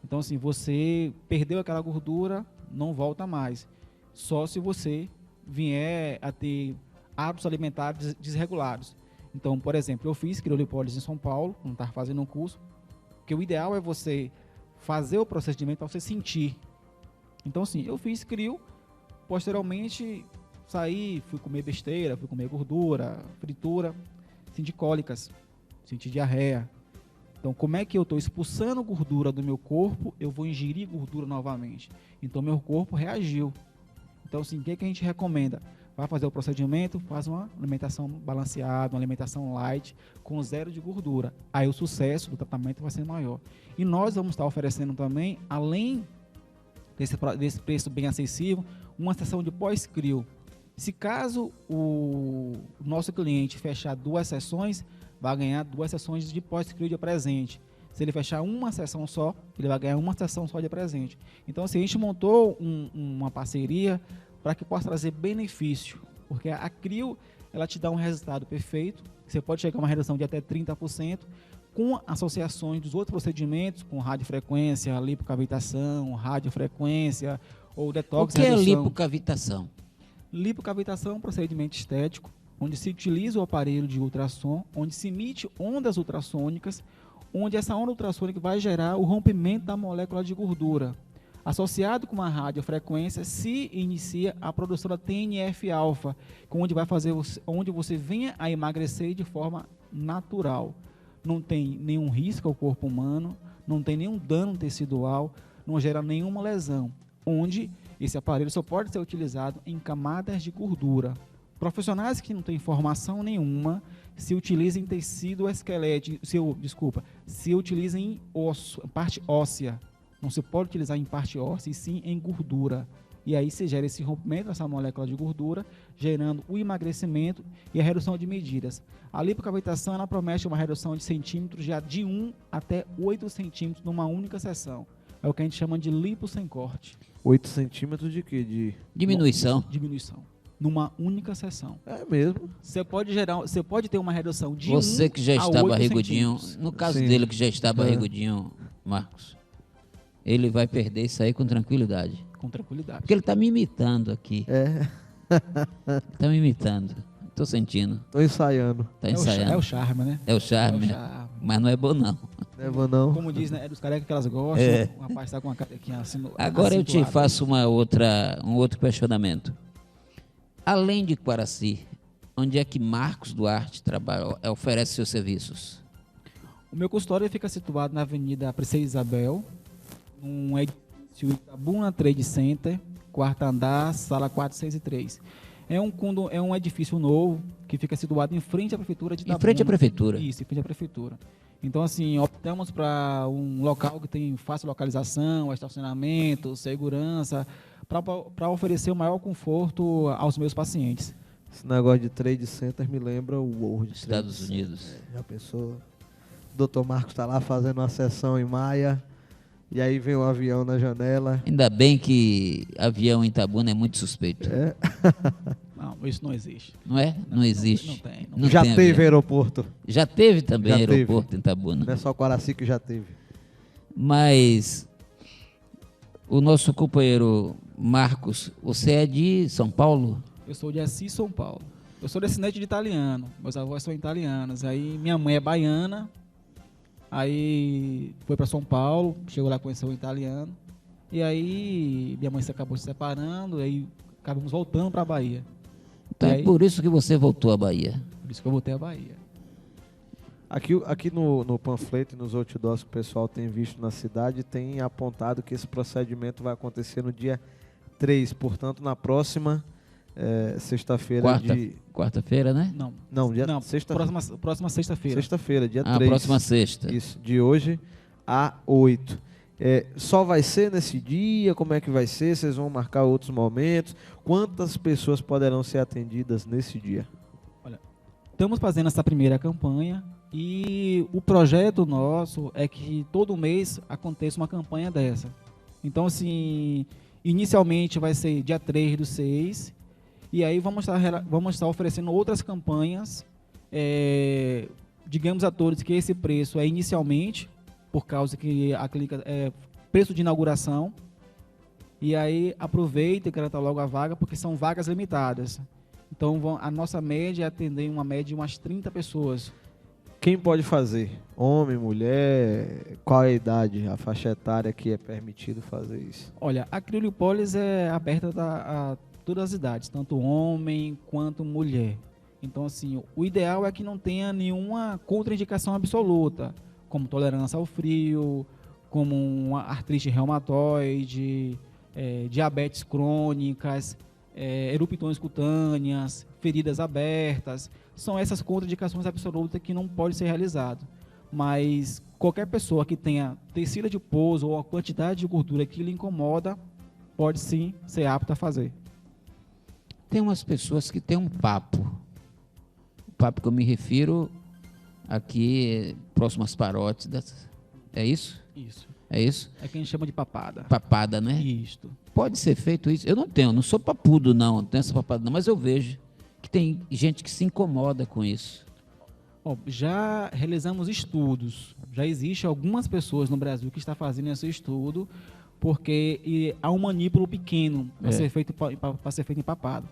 Então, assim, você perdeu aquela gordura, não volta mais. Só se você vier a ter hábitos alimentares desregulados. Então, por exemplo, eu fiz criolipólise em São Paulo, não estava fazendo um curso, porque o ideal é você fazer o procedimento para você sentir. Então, assim, eu fiz crio, posteriormente saí, fui comer besteira, fui comer gordura, fritura, senti cólicas, senti diarreia. Então, como é que eu estou expulsando gordura do meu corpo, eu vou ingerir gordura novamente. Então, meu corpo reagiu. Então, assim, o que a gente recomenda? Vai fazer o procedimento, faz uma alimentação balanceada, uma alimentação light, com 0 de gordura. Aí o sucesso do tratamento vai ser maior. E nós vamos estar oferecendo também, além desse preço bem acessível, uma sessão de pós-crio. Se caso o nosso cliente fechar 2 sessões, vai ganhar 2 sessões de pós-crio de presente. Se ele fechar uma sessão só, ele vai ganhar uma sessão só de presente. Então, assim, a gente montou uma parceria para que possa trazer benefício, porque a crio, ela te dá um resultado perfeito, você pode chegar a uma redução de até 30%, com associações dos outros procedimentos, com radiofrequência, lipocavitação, radiofrequência ou detox. O que é redução. lipocavitação? Lipocavitação é um procedimento estético, onde se utiliza o aparelho de ultrassom, onde se emite ondas ultrassônicas, onde essa onda ultrassônica vai gerar o rompimento da molécula de gordura. Associado com uma radiofrequência, se inicia a produção da TNF-alfa, onde você venha a emagrecer de forma natural. Não tem nenhum risco ao corpo humano, não tem nenhum dano tecidual, não gera nenhuma lesão, onde esse aparelho só pode ser utilizado em camadas de gordura. Profissionais que não têm formação nenhuma se utilizam em tecido esquelético, se utilizam em osso, parte óssea. Não se pode utilizar em parte óssea, e sim em gordura. E aí se gera esse rompimento dessa molécula de gordura, gerando o emagrecimento e a redução de medidas. A lipocavitação, ela promete uma redução de centímetros de 1 até 8 centímetros numa única sessão. É o que a gente chama de lipo sem corte. 8 centímetros de quê? De Diminuição. Diminuição. Numa única sessão. É mesmo. Você pode ter uma redução de Você que já a está 8 barrigudinho, centímetros. no caso Sim. dele que já está barrigudinho, Marcos, ele vai perder isso aí com tranquilidade. Com tranquilidade. Porque ele está me imitando aqui. É, Está me imitando. Estou sentindo. tô ensaiando. Está É ensaiando. o charme, né? É o charme, É o né? charme. Mas não é bom, não. Não é bom não. Como diz, né? É dos carecas que elas gostam. É. O rapaz está com a carequinha assim. Agora eu te acentuada. faço um outro questionamento. Além de Quaraci, onde é que Marcos Duarte oferece seus serviços? O meu consultório fica situado na Avenida Princesa Isabel, num edifício Itabuna Trade Center, 4º andar, sala 403. É um edifício novo que fica situado em frente à Prefeitura de Itabuna. Em frente à Prefeitura. Isso, em frente à Prefeitura. Então, assim, optamos para um local que tem fácil localização, estacionamento, segurança, para oferecer o maior conforto aos meus pacientes. Esse negócio de Trade Center me lembra o World Estados Trade Unidos. Center. Já pensou? O Dr. Marcos está lá fazendo uma sessão em Maia, e aí vem um avião na janela. Ainda bem que avião em Itabuna é muito suspeito. É. Não, isso não existe. Não é? Não existe. Não tem. Não Já tem teve avião. aeroporto. Já teve também Já teve. aeroporto em Itabuna. Não é só Quaraci que já teve. Mas o nosso companheiro Marcos, você é de São Paulo? Eu sou de Assis, São Paulo. Eu sou descendente de italiano. Meus avós são italianos. Aí minha mãe é baiana. Aí foi para São Paulo, chegou lá, conheceu um italiano. E aí minha mãe acabou se separando, aí acabamos voltando para a Bahia. Então E é aí? por isso que você voltou à Bahia. Por isso que eu voltei à Bahia. Aqui no panfleto e nos outdoors que o pessoal tem visto na cidade, tem apontado que esse procedimento vai acontecer no dia 3, portanto, na próxima sexta-feira Quarta-feira, né? Não, dia Não, sexta... próxima sexta-feira. Sexta-feira, dia A 3. próxima sexta. Isso, de hoje a 8. Só vai ser nesse dia? Como é que vai ser? Vocês vão marcar outros momentos? Quantas pessoas poderão ser atendidas nesse dia? Estamos fazendo essa primeira campanha e o projeto nosso é que todo mês aconteça uma campanha dessa. Então, assim, inicialmente vai ser dia 3/6 E aí vamos estar oferecendo outras campanhas, digamos a todos que esse preço é inicialmente, por causa que a clínica é preço de inauguração, e aí aproveita e garanta logo a vaga, porque são vagas limitadas. Então a nossa média é atender uma média de umas 30 pessoas. Quem pode fazer? Homem, mulher? Qual é a idade, a faixa etária que é permitido fazer isso? Olha, a criolipólise é aberta a todas as idades, tanto homem quanto mulher. Então, assim, o ideal é que não tenha nenhuma contraindicação absoluta, como tolerância ao frio, como uma artrite reumatoide, diabetes crônicas, erupções cutâneas, feridas abertas. São essas contraindicações absolutas que não pode ser realizado. Mas qualquer pessoa que tenha tecido de pouso ou a quantidade de gordura que lhe incomoda, pode sim ser apta a fazer. Tem umas pessoas que têm um papo. O papo que eu me refiro aqui, próximo às parótidas. É isso? Isso. É isso? É que a gente chama de papada. Papada, né? Isto. Pode ser feito isso? Eu não sou papudo, não tenho essa papada, não, mas eu vejo que tem gente que se incomoda com isso. Já realizamos estudos. Já existe algumas pessoas no Brasil que estão fazendo esse estudo, porque há um manípulo pequeno para ser feito em papada.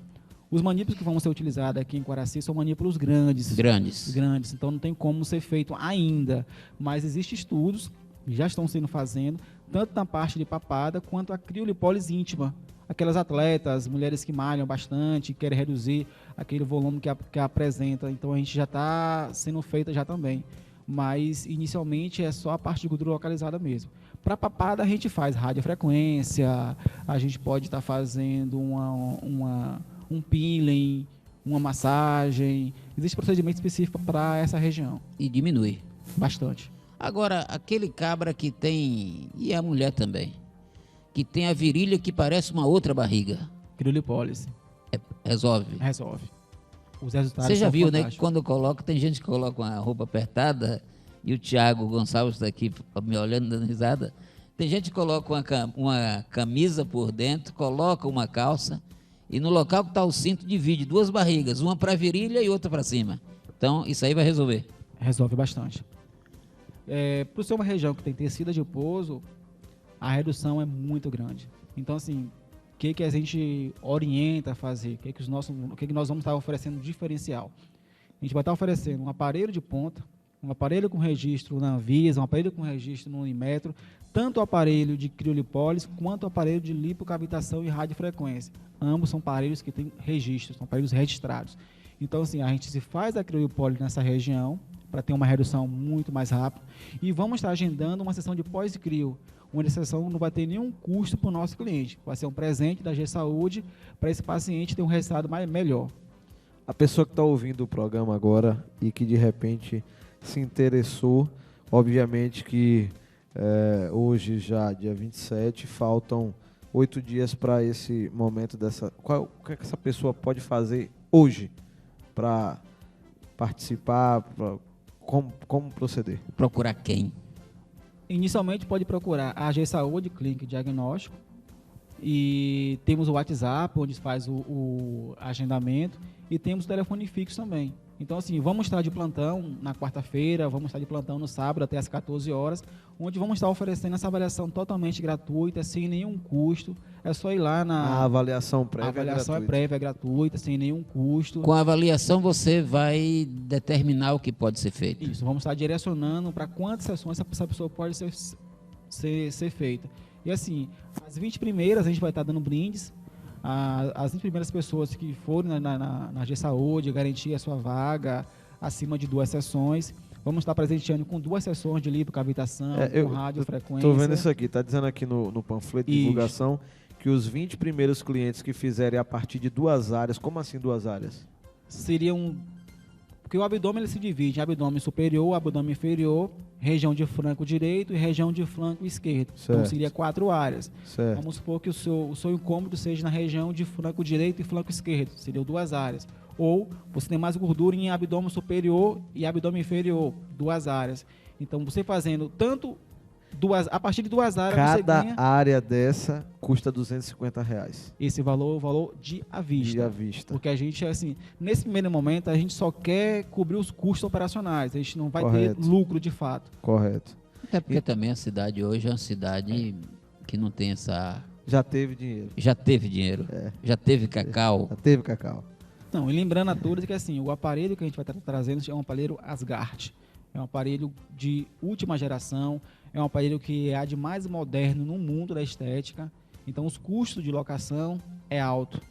Os manípulos que vão ser utilizados aqui em Quaraci são manípulos grandes. Grandes, então não tem como ser feito ainda. Mas existem estudos que já estão sendo fazendo, tanto na parte de papada quanto a criolipólise íntima. Aquelas atletas, mulheres que malham bastante, querem reduzir aquele volume que apresenta. Então a gente já está sendo feita já também. Mas inicialmente é só a parte de gordura localizada mesmo. Para papada a gente faz radiofrequência, a gente pode estar fazendo um peeling, uma massagem. Existe procedimento específico para essa região. E diminui. Bastante. Agora, aquele cabra que tem, e a mulher também, que tem a virilha que parece uma outra barriga. Criolipólise. Resolve. Resolve. Os resultados Você já são viu, né? Que fantásticos. quando coloca, tem gente que coloca uma roupa apertada, e o Thiago Gonçalves está aqui me olhando, dando risada. Tem gente que coloca uma camisa por dentro, coloca uma calça, e no local que está o cinto divide duas barrigas, uma para a virilha e outra para cima. Então, isso aí vai resolver. Resolve bastante. Por ser uma região que tem tecido adiposo, a redução é muito grande. Então, assim, o que a gente orienta a fazer? O que nós vamos estar oferecendo diferencial? A gente vai estar oferecendo um aparelho de ponta, um aparelho com registro na Anvisa, um aparelho com registro no Unimetro, tanto o aparelho de criolipólise quanto o aparelho de lipocavitação e radiofrequência. Ambos são aparelhos que têm registros, são aparelhos registrados. Então, assim, a gente se faz a criolipólise nessa região para ter uma redução muito mais rápida e vamos estar agendando uma sessão de pós-crio, onde essa sessão não vai ter nenhum custo para o nosso cliente. Vai ser um presente da G-Saúde para esse paciente ter um resultado melhor. A pessoa que está ouvindo o programa agora e que de repente se interessou, obviamente que hoje já, dia 27, faltam 8 dias para esse momento dessa... O que é que essa pessoa pode fazer hoje para participar, como proceder? Procurar quem? Inicialmente pode procurar a G-Saúde, Clínica e Diagnóstico, e temos o WhatsApp, onde faz o agendamento, e temos o telefone fixo também. Então, assim, vamos estar de plantão na quarta-feira, vamos estar de plantão no sábado até às 14 horas, onde vamos estar oferecendo essa avaliação totalmente gratuita, sem nenhum custo. É só ir lá na... A avaliação prévia A avaliação é prévia, é gratuita, sem nenhum custo. Com a avaliação você vai determinar o que pode ser feito. Isso, vamos estar direcionando para quantas sessões essa pessoa pode ser feita. E assim, as 20 primeiras a gente vai estar dando brindes. As 20 primeiras pessoas que forem na G-Saúde garantir a sua vaga acima de 2 sessões, vamos estar presenteando com 2 sessões de lipocavitação, com radiofrequência. Estou vendo isso aqui, está dizendo aqui no panfleto de divulgação que os 20 primeiros clientes que fizerem a partir de 2 áreas, como assim 2 áreas? Seriam... Porque o abdômen ele se divide em abdômen superior, abdômen inferior, região de flanco direito e região de flanco esquerdo. Certo. Então seria 4 áreas. Certo. Vamos supor que o seu incômodo seja na região de flanco direito e flanco esquerdo. Seriam 2 áreas. Ou você tem mais gordura em abdômen superior e abdômen inferior, 2 áreas. Então você fazendo tanto A partir de 2 áreas você Cada ganha área dessa custa R$ 250. esse valor, o valor de à vista. De à vista. Porque a gente, assim, nesse primeiro momento, a gente só quer cobrir os custos operacionais. A gente não vai Correto. ter lucro de fato. Correto. Até porque também a cidade hoje é uma cidade que não tem essa... Já teve dinheiro. Já teve dinheiro, já teve cacau. Já teve cacau. Não, e lembrando a todos que assim, o aparelho que a gente vai estar trazendo é um aparelho Asgard. É um aparelho de última geração, é um aparelho que é de mais moderno no mundo da estética. Então os custos de locação é alto,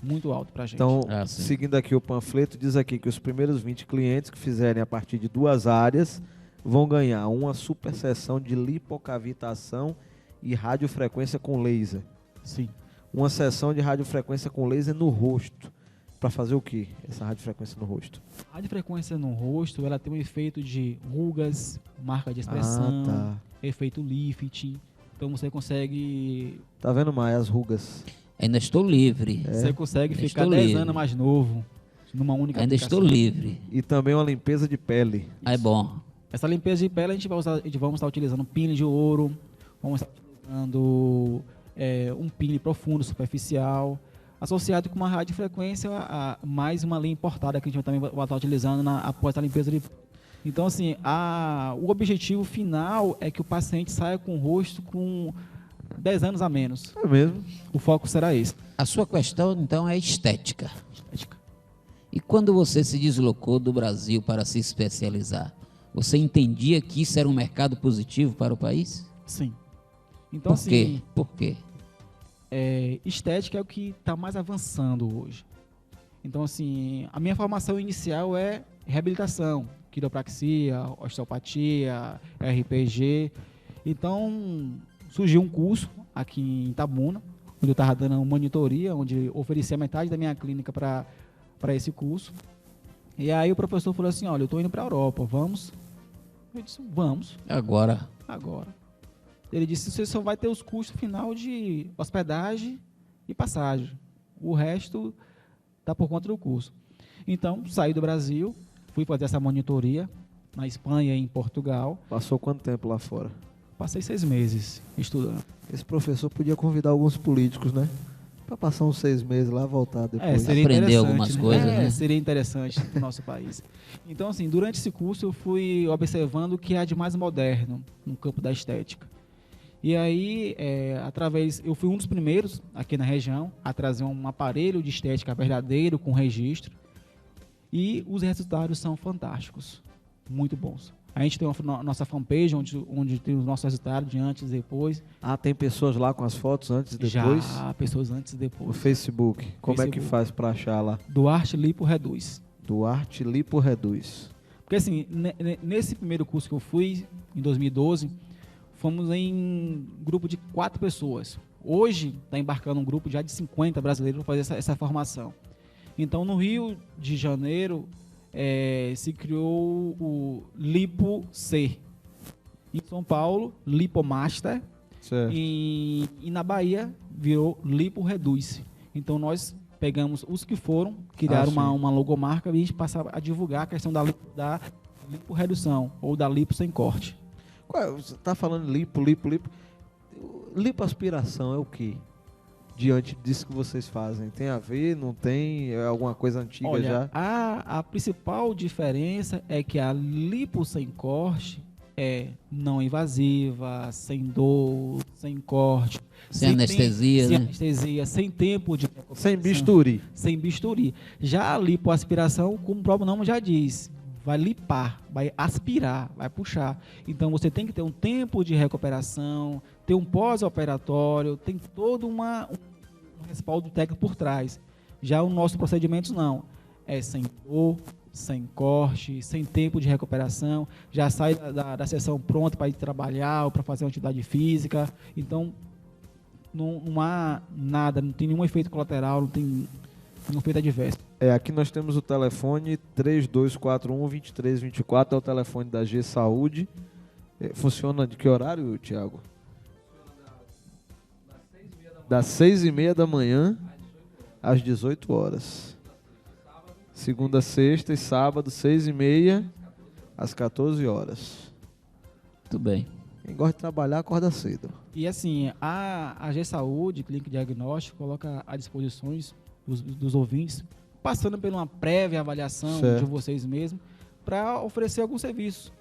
muito alto pra gente. Então, Sim. seguindo aqui o panfleto, diz aqui que os primeiros 20 clientes que fizerem a partir de 2 áreas vão ganhar uma super sessão de lipocavitação e radiofrequência com laser. Sim. Uma sessão de radiofrequência com laser no rosto. Para fazer o quê? Essa radiofrequência no rosto? A radiofrequência no rosto, ela tem um efeito de rugas, marca de expressão, efeito lifting. Então você consegue... Tá vendo mais as rugas? Ainda estou livre. Você consegue Ainda ficar estou 10 livre. anos mais novo numa única Ainda aplicação. estou livre. E também uma limpeza de pele. É bom. Essa limpeza de pele a gente vamos estar utilizando pino de ouro, vamos estar utilizando um pino profundo, superficial, associado com uma radiofrequência, mais uma linha importada que a gente também vai estar utilizando após a limpeza de pele. Então, assim, o objetivo final é que o paciente saia com o rosto com 10 anos a menos. É mesmo? O foco será esse. A sua questão, então, é estética. Estética. E quando você se deslocou do Brasil para se especializar, você entendia que isso era um mercado positivo para o país? Sim. Então, Por quê? assim, Por quê? estética é o que está mais avançando hoje. Então, assim, a minha formação inicial é reabilitação, quiropraxia, osteopatia, RPG. Então, surgiu um curso aqui em Itabuna, onde eu estava dando uma monitoria, onde eu oferecia metade da minha clínica para esse curso. E aí o professor falou assim, olha, eu estou indo para a Europa, vamos? Eu disse, vamos. Agora, Ele disse, você só vai ter os custos final de hospedagem e passagem. O resto está por conta do curso. Então, saí do Brasil, fui fazer essa monitoria na Espanha e em Portugal. Passou quanto tempo lá fora? Passei 6 meses estudando. Esse professor podia convidar alguns políticos, né? Para passar uns 6 meses lá, voltar depois. Seria Aprender interessante, algumas coisas, né? Seria interessante no nosso país. Então, assim, durante esse curso eu fui observando o que há de mais moderno no campo da estética. E aí, eu fui um dos primeiros aqui na região a trazer um aparelho de estética verdadeiro com registro. E os resultados são fantásticos, muito bons. A gente tem a nossa fanpage, onde tem os nossos resultados de antes e depois. Tem pessoas lá com as fotos antes e depois? Já, pessoas antes e depois. No Facebook. Como é que Facebook. faz para achar lá? Duarte Lipo Reduz. Duarte Lipo Reduz. Porque assim, nesse primeiro curso que eu fui, em 2012, fomos em grupo de 4 pessoas. Hoje está embarcando um grupo já de 50 brasileiros para fazer essa formação. Então, no Rio de Janeiro, se criou o Lipo C. Em São Paulo, Lipomaster. Certo. E na Bahia, virou Lipo Reduz. Então, nós pegamos os que foram, criaram sim. uma logomarca e a gente passava a divulgar a questão da lipo-redução ou da lipo sem corte. Você está falando lipo. Lipoaspiração é o quê? Diante disso que vocês fazem? Tem a ver? Não tem? É alguma coisa antiga? Olha, já? a principal diferença é que a lipo sem corte é não invasiva, sem dor, sem corte. sem anestesia, sem né? anestesia, sem tempo de Sem bisturi. sem bisturi. Já a lipoaspiração, como o próprio nome já diz, vai lipar, vai aspirar, vai puxar. Então você tem que ter um tempo de recuperação, ter um pós-operatório, tem todo um respaldo técnico por trás. Já o nosso procedimento não, é sem dor, sem corte, sem tempo de recuperação, já sai da sessão pronta para ir trabalhar ou para fazer uma atividade física. Então não há nada, não tem nenhum efeito colateral, não tem nenhum efeito adverso. Aqui nós temos o telefone 3241-2324, é o telefone da G Saúde. Funciona de que horário, Tiago? Das 6h30 da manhã às 18 horas. Segunda, sexta e sábado, 6h30 às 14 horas. Muito bem. Quem gosta de trabalhar, acorda cedo. E assim, a G-Saúde, Clínica Diagnóstico, coloca à disposição dos ouvintes, passando por uma prévia avaliação Certo. de vocês mesmos, para oferecer algum serviço,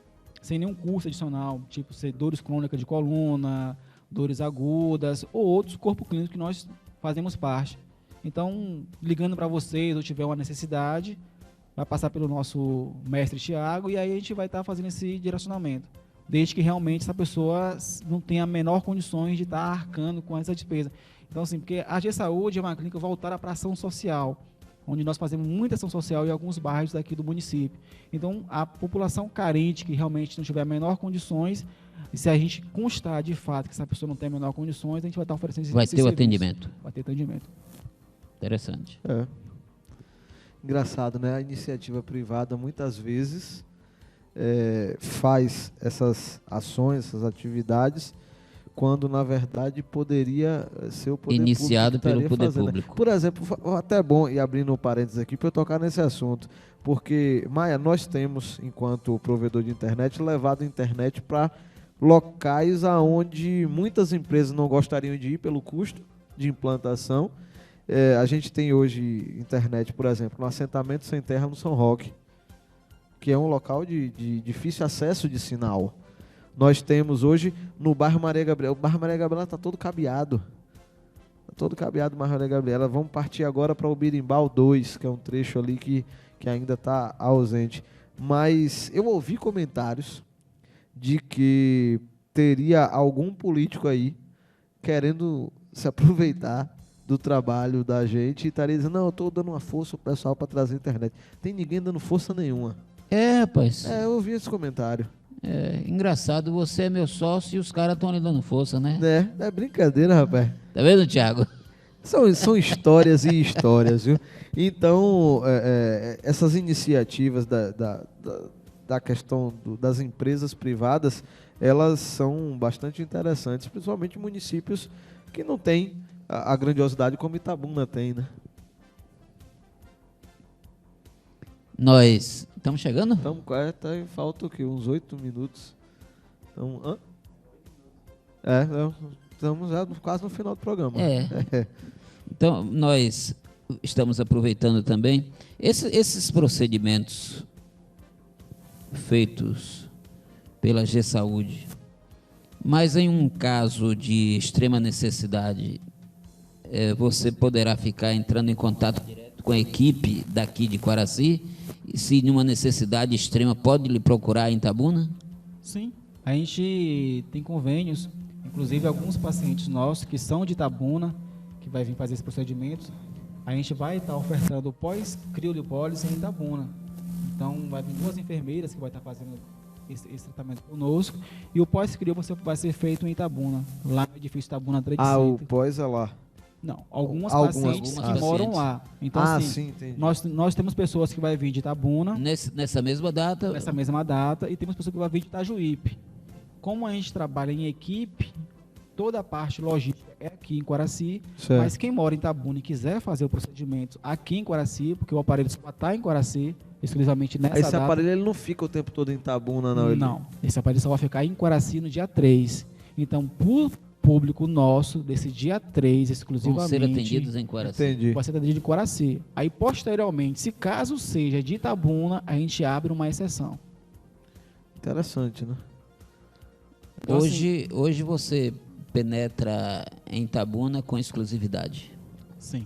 sem nenhum custo adicional, tipo dores crônicas de coluna, dores agudas ou outros corpos clínicos que nós fazemos parte. Então, ligando para vocês ou tiver uma necessidade, vai passar pelo nosso mestre Tiago e aí a gente vai estar fazendo esse direcionamento. Desde que realmente essa pessoa não tenha a menor condições de estar arcando com essa despesa. Então, assim, porque a G-Saúde é uma clínica voltada para ação social, onde nós fazemos muita ação social em alguns bairros daqui do município. Então, a população carente, que realmente não tiver a menor condições, e se a gente constar de fato que essa pessoa não tem a menor condições, a gente vai estar oferecendo esse Vai ter o serviço. atendimento. Vai ter atendimento. Interessante. É. Engraçado, né? A iniciativa privada muitas vezes faz essas ações, essas atividades, quando na verdade poderia ser o poder Iniciado público que pelo poder estaria fazendo. público. Por exemplo, até é bom, e abrindo um parênteses aqui, para eu tocar nesse assunto, porque, Maia, nós temos, enquanto provedor de internet, levado a internet para locais aonde muitas empresas não gostariam de ir pelo custo de implantação. A gente tem hoje internet, por exemplo, no assentamento sem terra no São Roque, que é um local de difícil acesso de sinal. Nós temos hoje no bairro Maria Gabriela, o bairro Maria Gabriela está todo cabeado. Está todo cabeado o bairro Maria Gabriela. Vamos partir agora para o Birimbau 2, que é um trecho ali que ainda está ausente. Mas eu ouvi comentários de que teria algum político aí querendo se aproveitar do trabalho da gente e estaria dizendo, não, eu estou dando uma força ao pessoal para trazer internet. Tem ninguém dando força nenhuma. Rapaz. Eu ouvi esse comentário. Engraçado, você é meu sócio e os caras estão lhe dando força, né? É brincadeira, rapaz. Tá vendo, Thiago? São histórias e histórias, viu? Então, essas iniciativas da questão das empresas privadas, elas são bastante interessantes, principalmente em municípios que não têm a grandiosidade como Itabuna tem, né? Nós estamos chegando? Estamos quase, falta o quê? Uns 8 minutos. Então, estamos já quase no final do programa. Então, nós estamos aproveitando também esses procedimentos feitos pela G-Saúde, mas em um caso de extrema necessidade, você poderá ficar entrando em contato direto com a equipe daqui de Quaraci, e se numa necessidade extrema pode lhe procurar em Itabuna? Sim, a gente tem convênios, inclusive alguns pacientes nossos que são de Itabuna, que vai vir fazer esse procedimento, a gente vai estar ofertando pós-criolipólise em Itabuna. Então, vai vir 2 enfermeiras que vai estar fazendo esse tratamento conosco, e o pós-crio vai ser feito em Itabuna, lá no edifício Itabuna Trade Center. O pós é lá. Não, algumas pacientes que moram lá. Então, assim, sim, entendi. nós temos pessoas que vai vir de Itabuna. Nessa mesma data? Nessa mesma data. E temos pessoas que vai vir de Itajuípe. Como a gente trabalha em equipe, toda a parte logística é aqui em Quaraci. Certo. Mas quem mora em Itabuna e quiser fazer o procedimento aqui em Quaraci, porque o aparelho só está em Quaraci, exclusivamente nessa data. Esse aparelho ele não fica o tempo todo em Itabuna, não? Não, esse aparelho só vai ficar em Quaraci no dia 3. Então, por público nosso, desse dia 3, exclusivamente, vão ser atendidos em Quaraci. Entendi. vai ser atendido em Quaraci. Aí, posteriormente, se caso seja de Itabuna, a gente abre uma exceção. Interessante, né? Então, Hoje você penetra em Itabuna com exclusividade. Sim,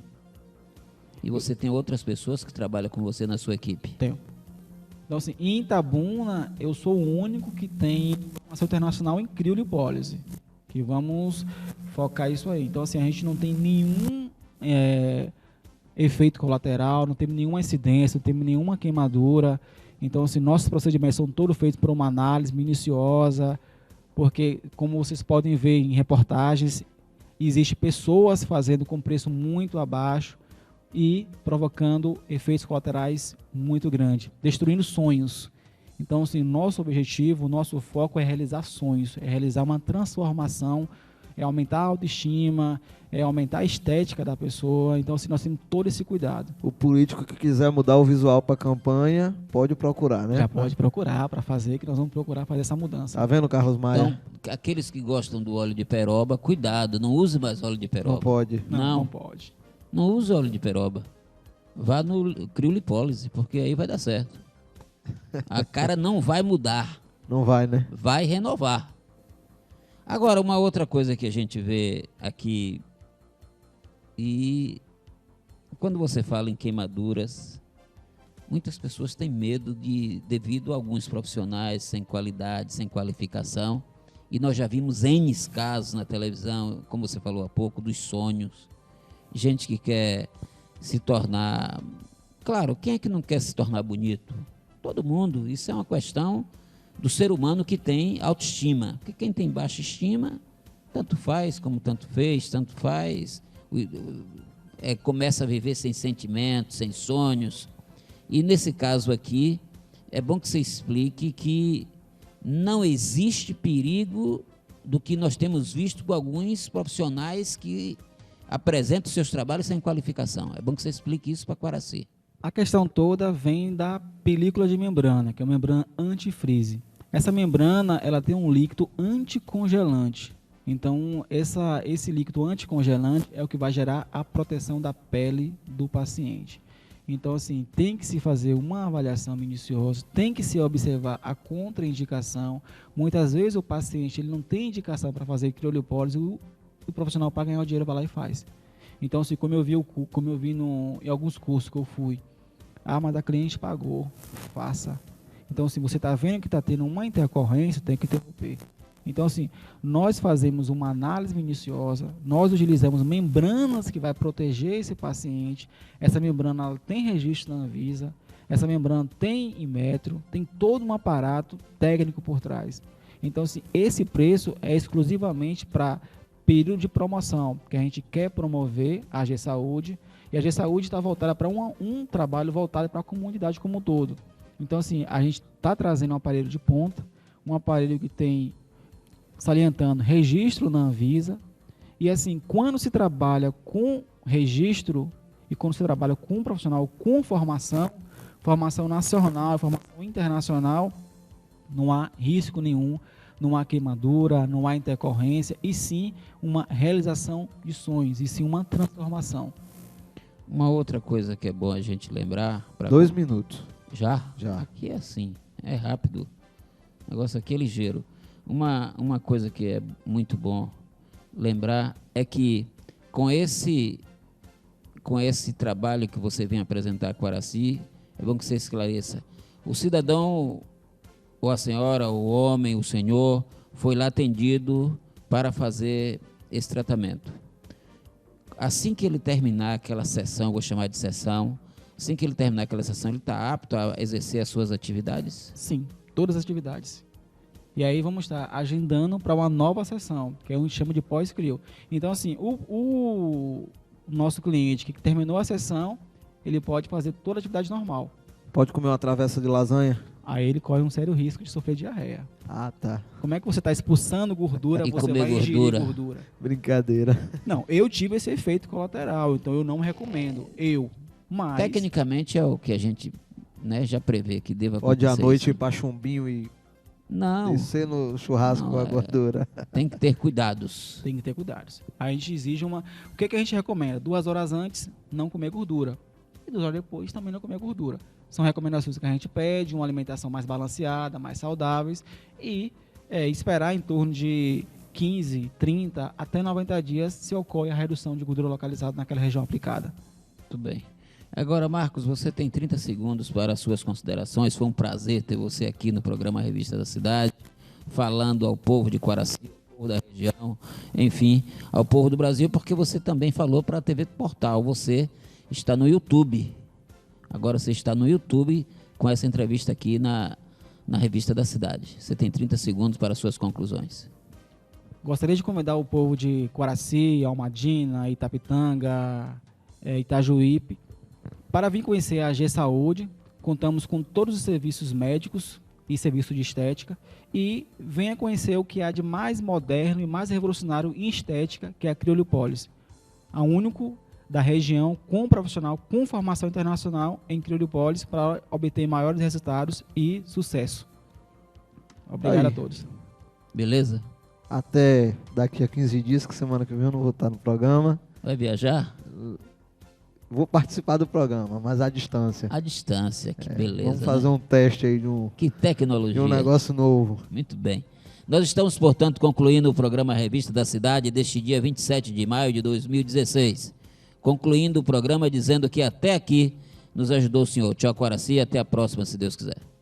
E você tem outras pessoas que trabalham com você na sua equipe? tenho. Então, assim, em Itabuna, eu sou o único que tem formação internacional em criolipólise, que vamos focar isso aí. Então, assim, a gente não tem nenhum efeito colateral, não temos nenhuma incidência, não temos nenhuma queimadura. Então, assim, nossos procedimentos são todos feitos por uma análise minuciosa, porque, como vocês podem ver em reportagens, existem pessoas fazendo com preço muito abaixo e provocando efeitos colaterais muito grandes, destruindo sonhos. Então, assim, nosso objetivo, nosso foco é realizar sonhos, é realizar uma transformação é aumentar a autoestima, é aumentar a estética da pessoa. Então, assim, nós temos todo esse cuidado. O político que quiser mudar o visual para a campanha, pode procurar, né? Já pode procurar para fazer, que nós vamos procurar fazer essa mudança. Tá vendo, Carlos Maia? Então, aqueles que gostam do óleo de peroba, cuidado, não use mais óleo de peroba. Não pode. Não pode. Não use óleo de peroba. Vá no criolipólise, porque aí vai dar certo. A cara não vai mudar, Não vai, né? vai renovar. Agora, uma outra coisa que a gente vê aqui, e quando você fala em queimaduras, muitas pessoas têm medo devido a alguns profissionais sem qualidade, sem qualificação, e nós já vimos N casos na televisão, como você falou há pouco, dos sonhos, gente que quer se tornar... Claro, quem é que não quer se tornar bonito? Todo mundo. Isso é uma questão do ser humano que tem autoestima. Porque quem tem baixa estima, tanto faz como tanto fez, tanto faz, começa a viver sem sentimentos, sem sonhos. E nesse caso aqui, é bom que você explique que não existe perigo do que nós temos visto com alguns profissionais que apresentam seus trabalhos sem qualificação. É bom que você explique isso para Quaraci. A questão toda vem da película de membrana, que é uma membrana antifreeze. Essa membrana, ela tem um líquido anticongelante. Então, esse líquido anticongelante é o que vai gerar a proteção da pele do paciente. Então, assim, tem que se fazer uma avaliação minuciosa, tem que se observar a contraindicação. Muitas vezes o paciente ele não tem indicação para fazer criolipólise, o profissional para ganhar o dinheiro vai lá e faz. Então, assim, como eu vi em alguns cursos que eu fui, mas a cliente pagou, faça. Então, se você está vendo que está tendo uma intercorrência, tem que interromper. Então, assim, nós fazemos uma análise minuciosa, nós utilizamos membranas que vai proteger esse paciente. Essa membrana ela tem registro na Anvisa, essa membrana tem Inmetro, tem todo um aparato técnico por trás. Então, assim, esse preço é exclusivamente para período de promoção, que a gente quer promover a G-Saúde, e a G-Saúde está voltada para um trabalho voltado para a comunidade como um todo. Então, assim, a gente está trazendo um aparelho de ponta, um aparelho que tem, salientando, registro na Anvisa, e assim, quando se trabalha com registro e quando se trabalha com um profissional com formação nacional, formação internacional, não há risco nenhum, não há queimadura, não há intercorrência, e sim uma realização de sonhos, e sim uma transformação. Uma outra coisa que é bom a gente lembrar... 2 minutos. Já? Já. Aqui é assim, é rápido. O negócio aqui é ligeiro. Uma coisa que é muito bom lembrar é que com esse trabalho que você vem apresentar a Quaraci, é bom que você esclareça. O cidadão, ou a senhora, o homem, o senhor, foi lá atendido para fazer esse tratamento. Assim que ele terminar aquela sessão, vou chamar de sessão, assim que ele terminar aquela sessão, ele está apto a exercer as suas atividades? Sim, todas as atividades. E aí vamos estar agendando para uma nova sessão, que é o que a gente chama de pós-crio. Então, assim, o nosso cliente que terminou a sessão, ele pode fazer toda a atividade normal. Pode comer uma travessa de lasanha? Aí ele corre um sério risco de sofrer diarreia. Ah, tá. Como é que você está expulsando gordura, E você comer vai ingerir gordura? Brincadeira. Não, eu tive esse efeito colateral, então eu não recomendo. Mas... Tecnicamente é o que a gente, né, já prevê que deva acontecer. Pode à noite isso. ir para chumbinho e Não, descer no churrasco com a gordura. tem que ter cuidados. Tem que ter cuidados. A gente exige uma... O que a gente recomenda? 2 horas antes, não comer gordura. E 2 horas depois, também não comer gordura. São recomendações que a gente pede, uma alimentação mais balanceada, mais saudáveis. E esperar em torno de 15, 30, até 90 dias se ocorre a redução de gordura localizada naquela região aplicada. Muito bem. Agora, Marcos, você tem 30 segundos para as suas considerações. Foi um prazer ter você aqui no programa Revista da Cidade, falando ao povo de Quaraci, ao povo da região, enfim, ao povo do Brasil, porque você também falou para a TV Portal. Você está no YouTube. Agora você está no YouTube com essa entrevista aqui na Revista da Cidade. Você tem 30 segundos para as suas conclusões. Gostaria de convidar o povo de Quaraci, Almadina, Itapitanga, Itajuípe, para vir conhecer a G-Saúde. Contamos com todos os serviços médicos e serviço de estética, e venha conhecer o que há de mais moderno e mais revolucionário em estética, que é a Criolipólis, a único da região com profissional com formação internacional em Criolipólis para obter maiores resultados e sucesso. Obrigado Aí. a todos. Beleza? Até daqui a 15 dias, que semana que vem eu não vou estar no programa. Vai viajar? Vou participar do programa, mas à distância. À distância, que beleza. Vamos fazer um teste aí Que tecnologia. de um negócio novo. Muito bem. Nós estamos, portanto, concluindo o programa Revista da Cidade deste dia 27 de maio de 2016. Concluindo o programa dizendo que até aqui nos ajudou o senhor Tio Coraci. Até a próxima, se Deus quiser.